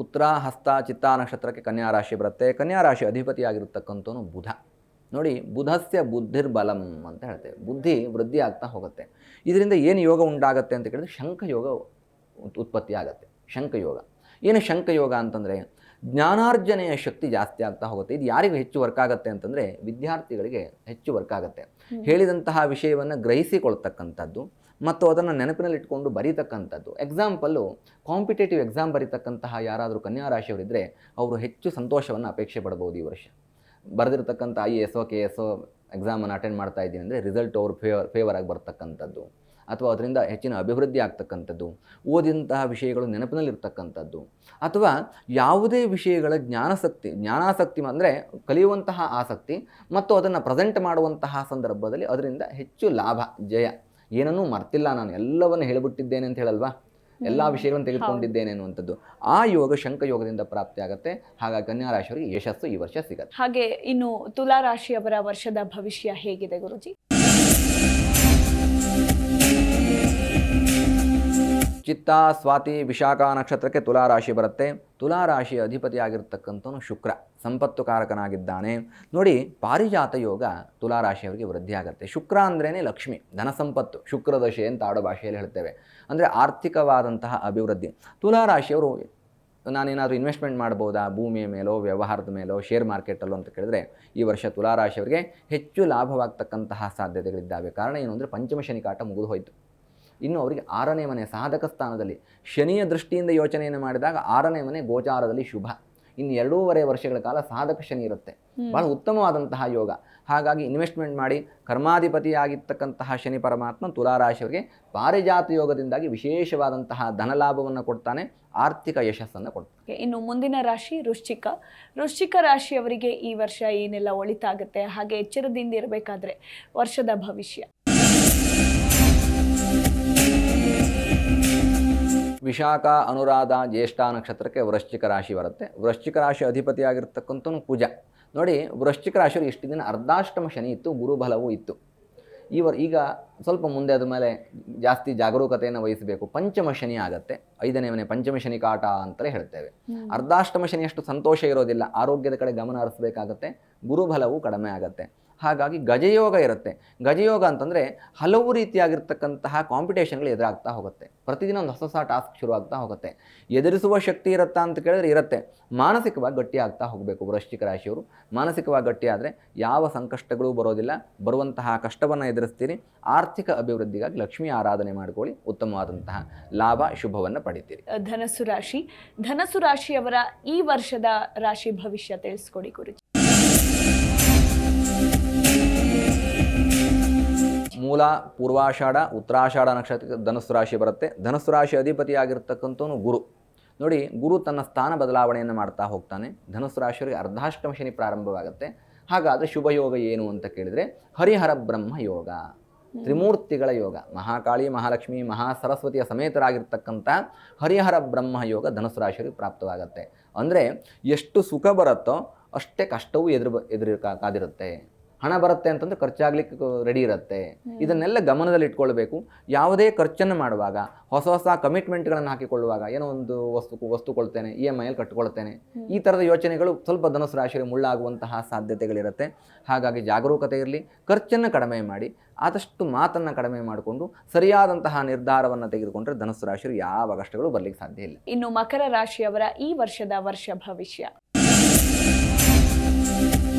ಉತ್ತರ, ಹಸ್ತ, ಚಿತ್ತ ನಕ್ಷತ್ರಕ್ಕೆ ಕನ್ಯಾ ರಾಶಿ ಬರುತ್ತೆ. ಕನ್ಯಾ ರಾಶಿ ಅಧಿಪತಿಯಾಗಿರ್ತಕ್ಕಂಥವನು ಬುಧ. ನೋಡಿ, ಬುಧಸ್ಯ ಬುದ್ಧಿರ್ಬಲಂ ಅಂತ ಹೇಳ್ತೇವೆ. ಬುದ್ಧಿ ವೃದ್ಧಿ ಆಗ್ತಾ ಹೋಗುತ್ತೆ. ಇದರಿಂದ ಏನು ಯೋಗ ಉಂಟಾಗುತ್ತೆ ಅಂತ ಕೇಳಿದ್ರೆ ಶಂಖಯೋಗ ಉತ್ಪತ್ತಿ ಆಗುತ್ತೆ. ಶಂಖಯೋಗ ಏನು? ಶಂಖಯೋಗ ಅಂತಂದರೆ ಜ್ಞಾನಾರ್ಜನೆಯ ಶಕ್ತಿ ಜಾಸ್ತಿ ಆಗ್ತಾ ಹೋಗುತ್ತೆ. ಇದು ಯಾರಿಗೂ ಹೆಚ್ಚು ವರ್ಕ್ ಆಗುತ್ತೆ ಅಂತಂದರೆ ವಿದ್ಯಾರ್ಥಿಗಳಿಗೆ ಹೆಚ್ಚು ವರ್ಕ್ ಆಗುತ್ತೆ. ಹೇಳಿದಂತಹ ವಿಷಯವನ್ನು ಗ್ರಹಿಸಿಕೊಳ್ತಕ್ಕಂಥದ್ದು ಮತ್ತು ಅದನ್ನು ನೆನಪಿನಲ್ಲಿಟ್ಕೊಂಡು ಬರೀತಕ್ಕಂಥದ್ದು. ಎಕ್ಸಾಂಪಲ್ಲು, ಕಾಂಪಿಟೇಟಿವ್ ಎಕ್ಸಾಮ್ ಬರೀತಕ್ಕಂತಹ ಯಾರಾದರೂ ಕನ್ಯಾ ರಾಶಿಯವರಿದ್ದರೆ ಅವರು ಹೆಚ್ಚು ಸಂತೋಷವನ್ನು ಅಪೇಕ್ಷೆ ಪಡ್ಬೋದು. ಈ ವರ್ಷ ಬರೆದಿರ್ತಕ್ಕಂಥ IAS KS ಎಕ್ಸಾಮನ್ನು ಅಟೆಂಡ್ ಮಾಡ್ತಾ ಇದ್ದೀನಿ ಅಂದರೆ ರಿಸಲ್ಟ್ ಅವ್ರ ಫೇವರ್ ಆಗಿ ಬರ್ತಕ್ಕಂಥದ್ದು, ಅಥವಾ ಅದರಿಂದ ಹೆಚ್ಚಿನ ಅಭಿವೃದ್ಧಿ ಆಗ್ತಕ್ಕಂಥದ್ದು, ಓದಿದಂತಹ ವಿಷಯಗಳು ನೆನಪಿನಲ್ಲಿರ್ತಕ್ಕಂಥದ್ದು, ಅಥವಾ ಯಾವುದೇ ವಿಷಯಗಳ ಜ್ಞಾನಾಸಕ್ತಿ ಅಂದರೆ ಕಲಿಯುವಂತಹ ಆಸಕ್ತಿ ಮತ್ತು ಅದನ್ನು ಪ್ರೆಸೆಂಟ್ ಮಾಡುವಂತಹ ಸಂದರ್ಭದಲ್ಲಿ ಅದರಿಂದ ಹೆಚ್ಚು ಲಾಭ, ಜಯ. ಏನನ್ನೂ ಮರ್ತಿಲ್ಲ, ನಾನು ಎಲ್ಲವನ್ನು ಹೇಳಿಬಿಟ್ಟಿದ್ದೇನೆ ಅಂತ ಹೇಳಲ್ವಾ, ಎಲ್ಲ ವಿಷಯಗಳನ್ನು ತೆಗೆದುಕೊಂಡಿದ್ದೇನೆ ಅನ್ನುವಂಥದ್ದು. ಆ ಯೋಗ ಶಂಖಯೋಗದಿಂದ ಪ್ರಾಪ್ತಿ ಆಗುತ್ತೆ. ಹಾಗಾಗಿ ಕನ್ಯಾ ರಾಶಿಯವರಿಗೆ ಯಶಸ್ಸು ಈ ವರ್ಷ ಸಿಗುತ್ತೆ. ಹಾಗೆ ಇನ್ನು ತುಲಾ ರಾಶಿಯವರ ವರ್ಷದ ಭವಿಷ್ಯ ಹೇಗಿದೆ ಗುರುಜಿ? ಚಿತ್ತ, ಸ್ವಾತಿ, ವಿಶಾಖ ನಕ್ಷತ್ರಕ್ಕೆ ತುಲಾ ರಾಶಿ ಬರುತ್ತೆ. ತುಲಾ ರಾಶಿಯ ಅಧಿಪತಿಯಾಗಿರ್ತಕ್ಕಂಥವನು ಶುಕ್ರ, ಸಂಪತ್ತು ಕಾರಕನಾಗಿದ್ದಾನೆ. ನೋಡಿ, ಪಾರಿಜಾತ ಯೋಗ ತುಲಾ ರಾಶಿಯವರಿಗೆ ವೃದ್ಧಿ ಆಗುತ್ತೆ. ಶುಕ್ರ ಅಂದ್ರೇ ಲಕ್ಷ್ಮಿ, ಧನ ಸಂಪತ್ತು, ಶುಕ್ರದಶೆ ಅಂತ ಆಡೋ ಭಾಷೆಯಲ್ಲಿ ಹೇಳ್ತೇವೆ. ಅಂದರೆ ಆರ್ಥಿಕವಾದಂತಹ ಅಭಿವೃದ್ಧಿ. ತುಲಾ ರಾಶಿಯವರು ನಾನೇನಾದರೂ ಇನ್ವೆಸ್ಟ್ಮೆಂಟ್ ಮಾಡ್ಬೋದಾ ಭೂಮಿಯ ಮೇಲೋ ವ್ಯವಹಾರದ ಮೇಲೋ ಶೇರ್ ಮಾರ್ಕೆಟಲ್ಲೋ ಅಂತ ಕೇಳಿದ್ರೆ ಈ ವರ್ಷ ತುಲಾರಾಶಿಯವರಿಗೆ ಹೆಚ್ಚು ಲಾಭವಾಗ್ತಕ್ಕಂತಹ ಸಾಧ್ಯತೆಗಳಿದ್ದಾವೆ. ಕಾರಣ ಏನು ಅಂದರೆ ಪಂಚಮ ಶನಿ ಕಾಟ ಮುಗಿದು ಹೋಯಿತು. ಇನ್ನು ಅವರಿಗೆ 6ನೇ ಮನೆ ಸಾಧಕ ಸ್ಥಾನದಲ್ಲಿ ಶನಿಯ ದೃಷ್ಟಿಯಿಂದ ಯೋಚನೆಯನ್ನು ಮಾಡಿದಾಗ 6ನೇ ಮನೆ ಗೋಚಾರದಲ್ಲಿ ಶುಭ. ಇನ್ನು 2.5 ವರ್ಷಗಳ ಕಾಲ ಸಾಧಕ ಶನಿ ಇರುತ್ತೆ. ಬಹಳ ಉತ್ತಮವಾದಂತಹ ಯೋಗ. ಹಾಗಾಗಿ ಇನ್ವೆಸ್ಟ್ಮೆಂಟ್ ಮಾಡಿ ಕರ್ಮಾಧಿಪತಿಯಾಗಿರ್ತಕ್ಕಂತಹ ಶನಿ ಪರಮಾತ್ಮ ತುಲಾರಾಶಿಯವರಿಗೆ ಪಾರಿಜಾತ ಯೋಗದಿಂದಾಗಿ ವಿಶೇಷವಾದಂತಹ ಧನಲಾಭವನ್ನು ಕೊಡ್ತಾನೆ, ಆರ್ಥಿಕ ಯಶಸ್ಸನ್ನು ಕೊಡ್ತಾನೆ. ಇನ್ನು ಮುಂದಿನ ರಾಶಿ ವೃಶ್ಚಿಕ. ವೃಶ್ಚಿಕ ರಾಶಿಯವರಿಗೆ ಈ ವರ್ಷ ಏನೆಲ್ಲ ಒಳಿತಾಗುತ್ತೆ, ಹಾಗೆ ಎಚ್ಚರದಿಂದ ಇರಬೇಕಾದ್ರೆ ವರ್ಷದ ಭವಿಷ್ಯ. ವಿಶಾಖ ಅನುರಾಧ ಜ್ಯೇಷ್ಠ ನಕ್ಷತ್ರಕ್ಕೆ ವೃಶ್ಚಿಕ ರಾಶಿ ಬರುತ್ತೆ. ವೃಶ್ಚಿಕ ರಾಶಿ ಅಧಿಪತಿಯಾಗಿರ್ತಕ್ಕಂಥವನು ಕುಜ. ನೋಡಿ, ವೃಶ್ಚಿಕ ರಾಶಿಯವರು ಇಷ್ಟು ದಿನ ಅರ್ಧಾಷ್ಟಮ ಶನಿ ಇತ್ತು, ಗುರುಬಲವೂ ಇತ್ತು. ಈಗ ಸ್ವಲ್ಪ ಮುಂದೆ ಅದ ಮೇಲೆ ಜಾಸ್ತಿ ಜಾಗರೂಕತೆಯನ್ನು ವಹಿಸಬೇಕು. ಪಂಚಮ ಶನಿ ಆಗುತ್ತೆ, 5ನೇ ಮನೆ ಪಂಚಮ ಶನಿ ಕಾಟ ಅಂತಲೇ ಹೇಳ್ತೇವೆ. ಅರ್ಧಾಷ್ಟಮ ಶನಿಯಷ್ಟು ಸಂತೋಷ ಇರೋದಿಲ್ಲ, ಆರೋಗ್ಯದ ಕಡೆ ಗಮನ ಹರಿಸಬೇಕಾಗತ್ತೆ, ಗುರುಬಲವೂ ಕಡಿಮೆ ಆಗುತ್ತೆ. ಹಾಗಾಗಿ ಗಜಯೋಗ ಇರುತ್ತೆ. ಗಜಯೋಗ ಅಂತಂದರೆ ಹಲವು ರೀತಿಯಾಗಿರ್ತಕ್ಕಂತಹ ಕಾಂಪಿಟೇಷನ್ಗಳು ಎದುರಾಗ್ತಾ ಹೋಗುತ್ತೆ. ಪ್ರತಿದಿನ ಒಂದು ಹೊಸ ಟಾಸ್ಕ್ ಶುರುವಾಗ್ತಾ ಹೋಗುತ್ತೆ. ಎದುರಿಸುವ ಶಕ್ತಿ ಇರುತ್ತಾ ಅಂತ ಕೇಳಿದ್ರೆ ಇರುತ್ತೆ. ಮಾನಸಿಕವಾಗಿ ಗಟ್ಟಿಯಾಗ್ತಾ ಹೋಗಬೇಕು. ವೃಶ್ಚಿಕ ರಾಶಿಯವರು ಮಾನಸಿಕವಾಗಿ ಗಟ್ಟಿಯಾದರೆ ಯಾವ ಸಂಕಷ್ಟಗಳು ಬರೋದಿಲ್ಲ. ಬರುವಂತಹ ಕಷ್ಟವನ್ನು ಎದುರಿಸ್ತೀರಿ. ಆರ್ಥಿಕ ಅಭಿವೃದ್ಧಿಗಾಗಿ ಲಕ್ಷ್ಮೀ ಆರಾಧನೆ ಮಾಡಿಕೊಳ್ಳಿ, ಉತ್ತಮವಾದಂತಹ ಲಾಭ ಶುಭವನ್ನು ಪಡಿತೀರಿ. ಧನಸ್ಸು ರಾಶಿ. ಧನಸ್ಸು ರಾಶಿಯವರ ಈ ವರ್ಷದ ರಾಶಿ ಭವಿಷ್ಯ ತಿಳಿಸ್ಕೊಡಿ ಗುರುಜಿ. ಮೂಲ, ಪೂರ್ವಾಷಾಢ, ಉತ್ತರಾಷಾಢ ನಕ್ಷತ್ರಕ್ಕೆ ಧನುಸ್ಸು ರಾಶಿ ಬರುತ್ತೆ. ಧನುಸ್ಸು ರಾಶಿ ಅಧಿಪತಿಯಾಗಿರ್ತಕ್ಕಂಥವನು ಗುರು. ನೋಡಿ, ಗುರು ತನ್ನ ಸ್ಥಾನ ಬದಲಾವಣೆಯನ್ನು ಮಾಡ್ತಾ ಹೋಗ್ತಾನೆ. ಧನುಸ್ಸು ರಾಶಿಯವರಿಗೆ ಅರ್ಧಾಷ್ಟಮ ಶನಿ ಪ್ರಾರಂಭವಾಗುತ್ತೆ. ಹಾಗಾದರೆ ಶುಭಯೋಗ ಏನು ಅಂತ ಕೇಳಿದರೆ ಹರಿಹರ ಬ್ರಹ್ಮ ಯೋಗ, ತ್ರಿಮೂರ್ತಿಗಳ ಯೋಗ, ಮಹಾಕಾಳಿ, ಮಹಾಲಕ್ಷ್ಮಿ, ಮಹಾಸರಸ್ವತಿಯ ಸಮೇತರಾಗಿರ್ತಕ್ಕಂಥ ಹರಿಹರ ಬ್ರಹ್ಮ ಯೋಗ ಧನುಸ್ಸು ರಾಶಿಯವರಿಗೆ ಪ್ರಾಪ್ತವಾಗುತ್ತೆ. ಅಂದರೆ ಎಷ್ಟು ಸುಖ ಬರುತ್ತೋ ಅಷ್ಟೇ ಕಷ್ಟವೂ ಕಾದಿರುತ್ತೆ. ಹಣ ಬರುತ್ತೆ ಅಂತಂದರೆ ಖರ್ಚಾಗ್ಲಿಕ್ಕೆ ರೆಡಿ ಇರುತ್ತೆ. ಇದನ್ನೆಲ್ಲ ಗಮನದಲ್ಲಿಟ್ಕೊಳ್ಬೇಕು. ಯಾವುದೇ ಖರ್ಚನ್ನು ಮಾಡುವಾಗ ಹೊಸ ಕಮಿಟ್ಮೆಂಟ್ಗಳನ್ನು ಹಾಕಿಕೊಳ್ಳುವಾಗ, ಏನೋ ಒಂದು ವಸ್ತು ಕೊಳ್ತೇನೆ, EMI ಕಟ್ಕೊಳ್ತೇನೆ, ಈ ಥರದ ಯೋಚನೆಗಳು ಸ್ವಲ್ಪ ಧನುಸ್ಸು ರಾಶಿಯಲ್ಲಿ ಮುಳ್ಳಾಗುವಂತಹ ಸಾಧ್ಯತೆಗಳಿರುತ್ತೆ. ಹಾಗಾಗಿ ಜಾಗರೂಕತೆ ಇರಲಿ, ಖರ್ಚನ್ನು ಕಡಿಮೆ ಮಾಡಿ, ಆದಷ್ಟು ಮಾತನ್ನು ಕಡಿಮೆ ಮಾಡಿಕೊಂಡು ಸರಿಯಾದಂತಹ ನಿರ್ಧಾರವನ್ನು ತೆಗೆದುಕೊಂಡ್ರೆ ಧನುಸ್ಸು ರಾಶಿಯಲ್ಲಿ ಯಾವ ಕಷ್ಟಗಳು ಬರಲಿಕ್ಕೆ ಸಾಧ್ಯ ಇಲ್ಲ. ಇನ್ನು ಮಕರ ರಾಶಿಯವರ ಈ ವರ್ಷದ ವರ್ಷ ಭವಿಷ್ಯ.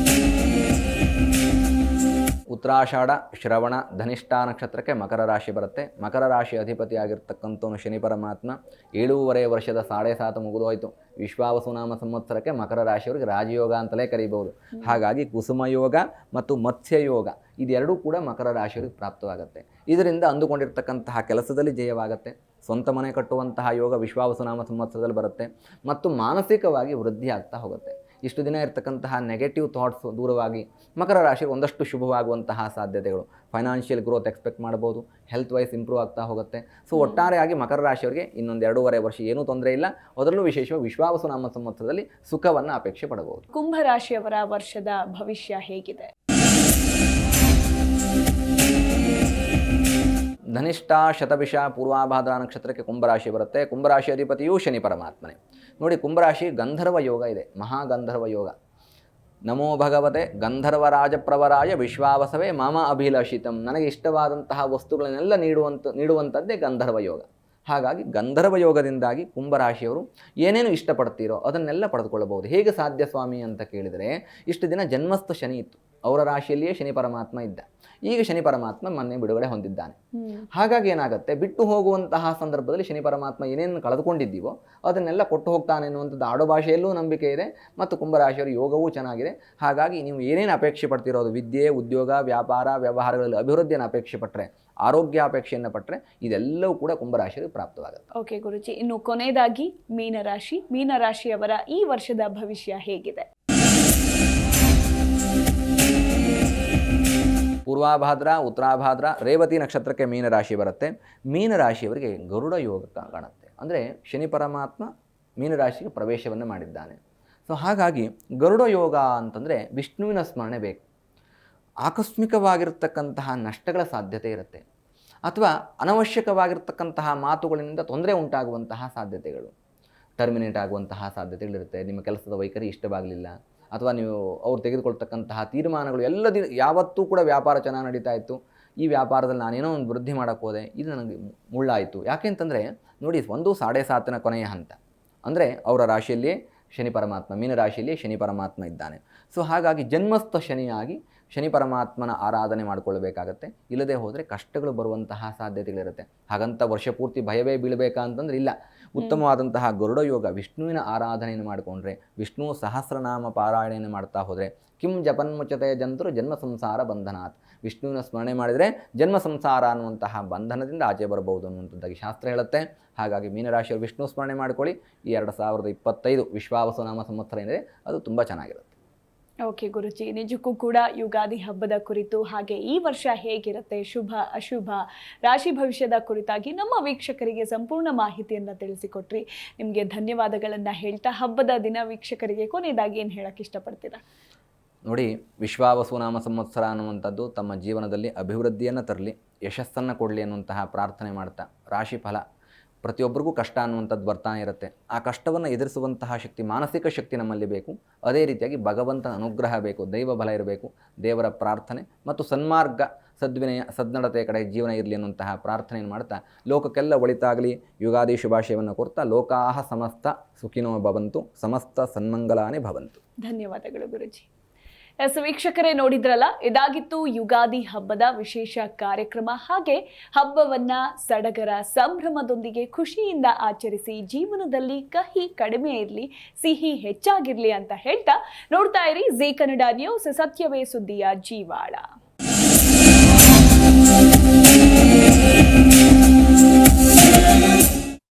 ಉತ್ತರಾಷಾಢ, ಶ್ರವಣ, ಧನಿಷ್ಠ ನಕ್ಷತ್ರಕ್ಕೆ ಮಕರ ರಾಶಿ ಬರುತ್ತೆ. ಮಕರ ರಾಶಿ ಅಧಿಪತಿಯಾಗಿರ್ತಕ್ಕಂಥವನು ಶನಿ ಪರಮಾತ್ಮ. 7.5 ವರ್ಷದ 7.5 ಮುಗಿದು ಹೋಯಿತು. ವಿಶ್ವಾವಸುನಾಮ ಸಂವತ್ಸರಕ್ಕೆ ಮಕರ ರಾಶಿಯವರಿಗೆ ರಾಜಯೋಗ ಅಂತಲೇ ಕರೀಬಹುದು. ಹಾಗಾಗಿ ಕುಸುಮ ಯೋಗ ಮತ್ತು ಮತ್ಸ್ಯ ಯೋಗ ಇದೆರಡೂ ಕೂಡ ಮಕರ ರಾಶಿಯವರಿಗೆ ಪ್ರಾಪ್ತವಾಗುತ್ತೆ. ಇದರಿಂದ ಅಂದುಕೊಂಡಿರ್ತಕ್ಕಂತಹ ಕೆಲಸದಲ್ಲಿ ಜಯವಾಗುತ್ತೆ. ಸ್ವಂತ ಮನೆ ಕಟ್ಟುವಂತಹ ಯೋಗ ವಿಶ್ವಾವಸುನಾಮ ಸಂವತ್ಸರದಲ್ಲಿ ಬರುತ್ತೆ ಮತ್ತು ಮಾನಸಿಕವಾಗಿ ವೃದ್ಧಿ ಆಗ್ತಾ ಹೋಗುತ್ತೆ. ಇಷ್ಟು ದಿನ ಇರತಕ್ಕಂತಹ ನೆಗೆಟಿವ್ ಥಾಟ್ಸ್ ದೂರವಾಗಿ ಮಕರ ರಾಶಿಗೆ ಒಂದಷ್ಟು ಶುಭವಾಗುವಂತಹ ಸಾಧ್ಯತೆಗಳು. ಫೈನಾನ್ಷಿಯಲ್ ಗ್ರೋತ್ ಎಕ್ಸ್ಪೆಕ್ಟ್ ಮಾಡ್ಬೋದು. ಹೆಲ್ತ್ ವೈಸ್ ಇಂಪ್ರೂವ್ ಆಗ್ತಾ ಹೋಗುತ್ತೆ. ಸೊ ಒಟ್ಟಾರೆಯಾಗಿ ಮಕರ ರಾಶಿಯವರಿಗೆ ಇನ್ನೊಂದು 2.5 ವರ್ಷ ಏನೂ ತೊಂದರೆ ಇಲ್ಲ. ಅದರಲ್ಲೂ ವಿಶೇಷವಾಗಿ ವಿಶ್ವಾವಸುನಾಮ ಸಂವತ್ಸರದಲ್ಲಿ ಸುಖವನ್ನು ಅಪೇಕ್ಷೆ ಪಡಬಹುದು. ಕುಂಭ ರಾಶಿಯವರ ವರ್ಷದ ಭವಿಷ್ಯ ಹೇಗಿದೆ? ಧನಿಷ್ಠ, ಶತಭಿಷ, ಪೂರ್ವಾಭಾದ್ರ ನಕ್ಷತ್ರಕ್ಕೆ ಕುಂಭರಾಶಿ ಬರುತ್ತೆ. ಕುಂಭರಾಶಿ ಅಧಿಪತಿಯೂ ಶನಿ ಪರಮಾತ್ಮನೇ. ನೋಡಿ, ಕುಂಭರಾಶಿ ಗಂಧರ್ವ ಯೋಗ ಇದೆ, ಮಹಾಗಂಧರ್ವ ಯೋಗ. ನಮೋ ಭಗವತೆ ಗಂಧರ್ವರಾಜಪ್ರವರಾಯ ವಿಶ್ವಾವಸವೇ ಮಮ ಅಭಿಲಷಿತಂ. ನನಗೆ ಇಷ್ಟವಾದಂತಹ ವಸ್ತುಗಳನ್ನೆಲ್ಲ ನೀಡುವಂಥದ್ದೇ ಗಂಧರ್ವ ಯೋಗ. ಹಾಗಾಗಿ ಗಂಧರ್ವ ಯೋಗದಿಂದಾಗಿ ಕುಂಭರಾಶಿಯವರು ಏನೇನು ಇಷ್ಟಪಡ್ತೀರೋ ಅದನ್ನೆಲ್ಲ ಪಡೆದುಕೊಳ್ಳಬಹುದು. ಹೇಗೆ ಸಾಧ್ಯ ಸ್ವಾಮಿ ಅಂತ ಕೇಳಿದರೆ, ಇಷ್ಟು ದಿನ ಜನ್ಮಸ್ಥ ಶನಿ ಇತ್ತು, ಅವರ ರಾಶಿಯಲ್ಲಿಯೇ ಶನಿ ಪರಮಾತ್ಮ ಇದ್ದ. ಈಗ ಶನಿ ಪರಮಾತ್ಮ ಮೊನ್ನೆ ಬಿಡುಗಡೆ ಹೊಂದಿದ್ದಾನೆ. ಹಾಗಾಗಿ ಏನಾಗುತ್ತೆ, ಬಿಟ್ಟು ಹೋಗುವಂತಹ ಸಂದರ್ಭದಲ್ಲಿ ಶನಿ ಪರಮಾತ್ಮ ಏನೇನು ಕಳೆದುಕೊಂಡಿದ್ದೀವೋ ಅದನ್ನೆಲ್ಲ ಕೊಟ್ಟು ಹೋಗ್ತಾನೆ ಅನ್ನುವಂಥದ್ದು ಆಡುಭಾಷೆಯಲ್ಲೂ ನಂಬಿಕೆ ಇದೆ. ಮತ್ತು ಕುಂಭರಾಶಿಯವರ ಯೋಗವೂ ಚೆನ್ನಾಗಿದೆ. ಹಾಗಾಗಿ ನೀವು ಏನೇನು ಅಪೇಕ್ಷೆ ಪಡ್ತಿರೋ ಅದು ವಿದ್ಯೆ, ಉದ್ಯೋಗ, ವ್ಯಾಪಾರ, ವ್ಯವಹಾರಗಳಲ್ಲಿ ಅಭಿವೃದ್ಧಿಯನ್ನು ಅಪೇಕ್ಷೆ ಪಟ್ಟರೆ, ಆರೋಗ್ಯ ಅಪೇಕ್ಷೆಯನ್ನು ಪಟ್ಟರೆ ಇದೆಲ್ಲವೂ ಕೂಡ ಕುಂಭರಾಶಿಯವರಿಗೆ ಪ್ರಾಪ್ತವಾಗುತ್ತೆ. ಓಕೆ ಗುರುಜಿ, ಇನ್ನು ಕೊನೆಯದಾಗಿ ಮೀನರಾಶಿ. ಮೀನರಾಶಿಯವರ ಈ ವರ್ಷದ ಭವಿಷ್ಯ ಹೇಗಿದೆ? ಪೂರ್ವಾಭಾದ್ರ, ಉತ್ತರಾಭಾದ್ರ, ರೇವತಿ ನಕ್ಷತ್ರಕ್ಕೆ ಮೀನರಾಶಿ ಬರುತ್ತೆ. ಮೀನರಾಶಿಯವರಿಗೆ ಗರುಡ ಯೋಗ ಕಾಣುತ್ತೆ. ಅಂದರೆ ಶನಿ ಪರಮಾತ್ಮ ಮೀನರಾಶಿಗೆ ಪ್ರವೇಶವನ್ನು ಮಾಡಿದ್ದಾನೆ. ಸೊ ಹಾಗಾಗಿ ಗರುಡ ಯೋಗ ಅಂತಂದರೆ ವಿಷ್ಣುವಿನ ಸ್ಮರಣೆ ಬೇಕು. ಆಕಸ್ಮಿಕವಾಗಿರ್ತಕ್ಕಂತಹ ನಷ್ಟಗಳ ಸಾಧ್ಯತೆ ಇರುತ್ತೆ, ಅಥವಾ ಅನವಶ್ಯಕವಾಗಿರ್ತಕ್ಕಂತಹ ಮಾತುಗಳಿಂದ ತೊಂದರೆ ಉಂಟಾಗುವಂತಹ ಸಾಧ್ಯತೆಗಳು, ಟರ್ಮಿನೇಟ್ ಆಗುವಂತಹ ಸಾಧ್ಯತೆಗಳಿರುತ್ತೆ. ನಿಮ್ಮ ಕೆಲಸದ ವೈಖರಿ ಇಷ್ಟವಾಗಲಿಲ್ಲ, ಅಥವಾ ನೀವು ಅವ್ರು ತೆಗೆದುಕೊಳ್ತಕ್ಕಂತಹ ತೀರ್ಮಾನಗಳು ಯಾವತ್ತೂ ಕೂಡ ವ್ಯಾಪಾರ ಚೆನ್ನಾಗಿ ನಡೀತಾ ಇತ್ತು, ಈ ವ್ಯಾಪಾರದಲ್ಲಿ ನಾನೇನೋ ಒಂದು ವೃದ್ಧಿ ಮಾಡೋಕ್ಕೆ ಹೋದೆ, ಇದು ನನಗೆ ಮುಳ್ಳಾಯಿತು. ಯಾಕೆಂತಂದರೆ ನೋಡಿ, 1.7 ಕೊನೆಯ ಹಂತ, ಅಂದರೆ ಅವರ ರಾಶಿಯಲ್ಲಿಯೇ ಶನಿ ಪರಮಾತ್ಮ, ಮೀನ ರಾಶಿಯಲ್ಲಿಯೇ ಶನಿ ಪರಮಾತ್ಮ ಇದ್ದಾನೆ. ಸೊ ಹಾಗಾಗಿ ಜನ್ಮಸ್ಥ ಶನಿಯಾಗಿ ಶನಿ ಪರಮಾತ್ಮನ ಆರಾಧನೆ ಮಾಡಿಕೊಳ್ಬೇಕಾಗತ್ತೆ. ಇಲ್ಲದೆ ಹೋದರೆ ಕಷ್ಟಗಳು ಬರುವಂತಹ ಸಾಧ್ಯತೆಗಳಿರುತ್ತೆ. ಹಾಗಂತ ವರ್ಷ ಪೂರ್ತಿ ಭಯವೇ ಬೀಳಬೇಕಾ ಅಂತಂದ್ರೆ ಇಲ್ಲ. ಉತ್ತಮವಾದಂತಹ ಗರುಡ ಯೋಗ, ವಿಷ್ಣುವಿನ ಆರಾಧನೆಯನ್ನು ಮಾಡಿಕೊಂಡ್ರೆ, ವಿಷ್ಣು ಸಹಸ್ರನಾಮ ಪಾರಾಯಣೆಯನ್ನು ಮಾಡ್ತಾ ಹೋದರೆ, ಕಿಂ ಜಪನ್ಮುಚತೆ ಜಂತರು ಜನ್ಮ ಸಂಸಾರ ಬಂಧನಾತ್, ವಿಷ್ಣುವಿನ ಸ್ಮರಣೆ ಮಾಡಿದರೆ ಜನ್ಮ ಸಂಸಾರ ಅನ್ನುವಂತಹ ಬಂಧನದಿಂದ ಆಚೆ ಬರಬಹುದು ಅನ್ನುವಂಥದ್ದಾಗಿ ಶಾಸ್ತ್ರ ಹೇಳುತ್ತೆ. ಹಾಗಾಗಿ ಮೀನರಾಶಿಯವರು ವಿಷ್ಣು ಸ್ಮರಣೆ ಮಾಡಿಕೊಳ್ಳಿ. ಈ 2025 ವಿಶ್ವಾವಸು ನಾಮ ಸಂವತ್ಸರ ಏನಿದೆ ಅದು ತುಂಬ ಚೆನ್ನಾಗಿರುತ್ತೆ. ಓಕೆ ಗುರುಜಿ, ನಿಜಕ್ಕೂ ಕೂಡ ಯುಗಾದಿ ಹಬ್ಬದ ಕುರಿತು ಹಾಗೆ ಈ ವರ್ಷ ಹೇಗಿರುತ್ತೆ, ಶುಭ ಅಶುಭ ರಾಶಿ ಭವಿಷ್ಯದ ಕುರಿತಾಗಿ ನಮ್ಮ ವೀಕ್ಷಕರಿಗೆ ಸಂಪೂರ್ಣ ಮಾಹಿತಿಯನ್ನು ತಿಳಿಸಿಕೊಟ್ರಿ. ನಿಮಗೆ ಧನ್ಯವಾದಗಳನ್ನು ಹೇಳ್ತಾ ಹಬ್ಬದ ದಿನ ವೀಕ್ಷಕರಿಗೆ ಕೊನೆಯದಾಗಿ ಏನು ಹೇಳಕ್ಕೆ ಇಷ್ಟಪಡ್ತೀರಾ? ನೋಡಿ, ವಿಶ್ವಾವಸು ನಾಮ ಸಂವತ್ಸರ ಅನ್ನುವಂಥದ್ದು ತಮ್ಮ ಜೀವನದಲ್ಲಿ ಅಭಿವೃದ್ಧಿಯನ್ನು ತರಲಿ, ಯಶಸ್ಸನ್ನು ಕೊಡಲಿ ಅನ್ನುವಂತಹ ಪ್ರಾರ್ಥನೆ ಮಾಡ್ತಾ, ರಾಶಿ ಫಲ ಪ್ರತಿಯೊಬ್ಬರಿಗೂ ಕಷ್ಟ ಅನ್ನುವಂಥದ್ದು ಬರ್ತಾನೆ ಇರುತ್ತೆ. ಆ ಕಷ್ಟವನ್ನು ಎದುರಿಸುವಂತಹ ಶಕ್ತಿ, ಮಾನಸಿಕ ಶಕ್ತಿ ನಮ್ಮಲ್ಲಿ ಬೇಕು. ಅದೇ ರೀತಿಯಾಗಿ ಭಗವಂತನ ಅನುಗ್ರಹ ಬೇಕು, ದೈವ ಬಲ ಇರಬೇಕು, ದೇವರ ಪ್ರಾರ್ಥನೆ ಮತ್ತು ಸನ್ಮಾರ್ಗ, ಸದ್ವಿನಯ, ಸದ್ನಡತೆ ಕಡೆ ಜೀವನ ಇರಲಿ ಅನ್ನುವಂತಹ ಪ್ರಾರ್ಥನೆಯನ್ನು ಮಾಡ್ತಾ ಲೋಕಕ್ಕೆಲ್ಲ ಒಳಿತಾಗಲಿ ಯುಗಾದಿ ಶುಭಾಶಯವನ್ನು ಕೊಡ್ತಾ ಲೋಕಾಹ ಸಮಸ್ತ ಸುಖಿನೋ ಭವಂತು, ಸಮಸ್ತ ಸನ್ಮಂಗಲಾನೇ ಭವಂತು. ಧನ್ಯವಾದಗಳು ಗುರುಜಿ. ಎಸ್ ವೀಕ್ಷಕರೇ, ನೋಡಿದ್ರಲ್ಲ, ಇದಾಗಿತ್ತು ಯುಗಾದಿ ಹಬ್ಬದ ವಿಶೇಷ ಕಾರ್ಯಕ್ರಮ. ಹಾಗೆ ಹಬ್ಬವನ್ನ ಸಡಗರ ಸಂಭ್ರಮದೊಂದಿಗೆ ಖುಷಿಯಿಂದ ಆಚರಿಸಿ, ಜೀವನದಲ್ಲಿ ಕಹಿ ಕಡಿಮೆ ಇರಲಿ, ಸಿಹಿ ಹೆಚ್ಚಾಗಿರ್ಲಿ ಅಂತ ಹೇಳ್ತಾ ನೋಡ್ತಾ ಇರಿ ಜೀ ಕನ್ನಡ ನ್ಯೂಸ್, ಸತ್ಯವೇ ಸುದ್ದಿಯ ಜೀವಾಳ.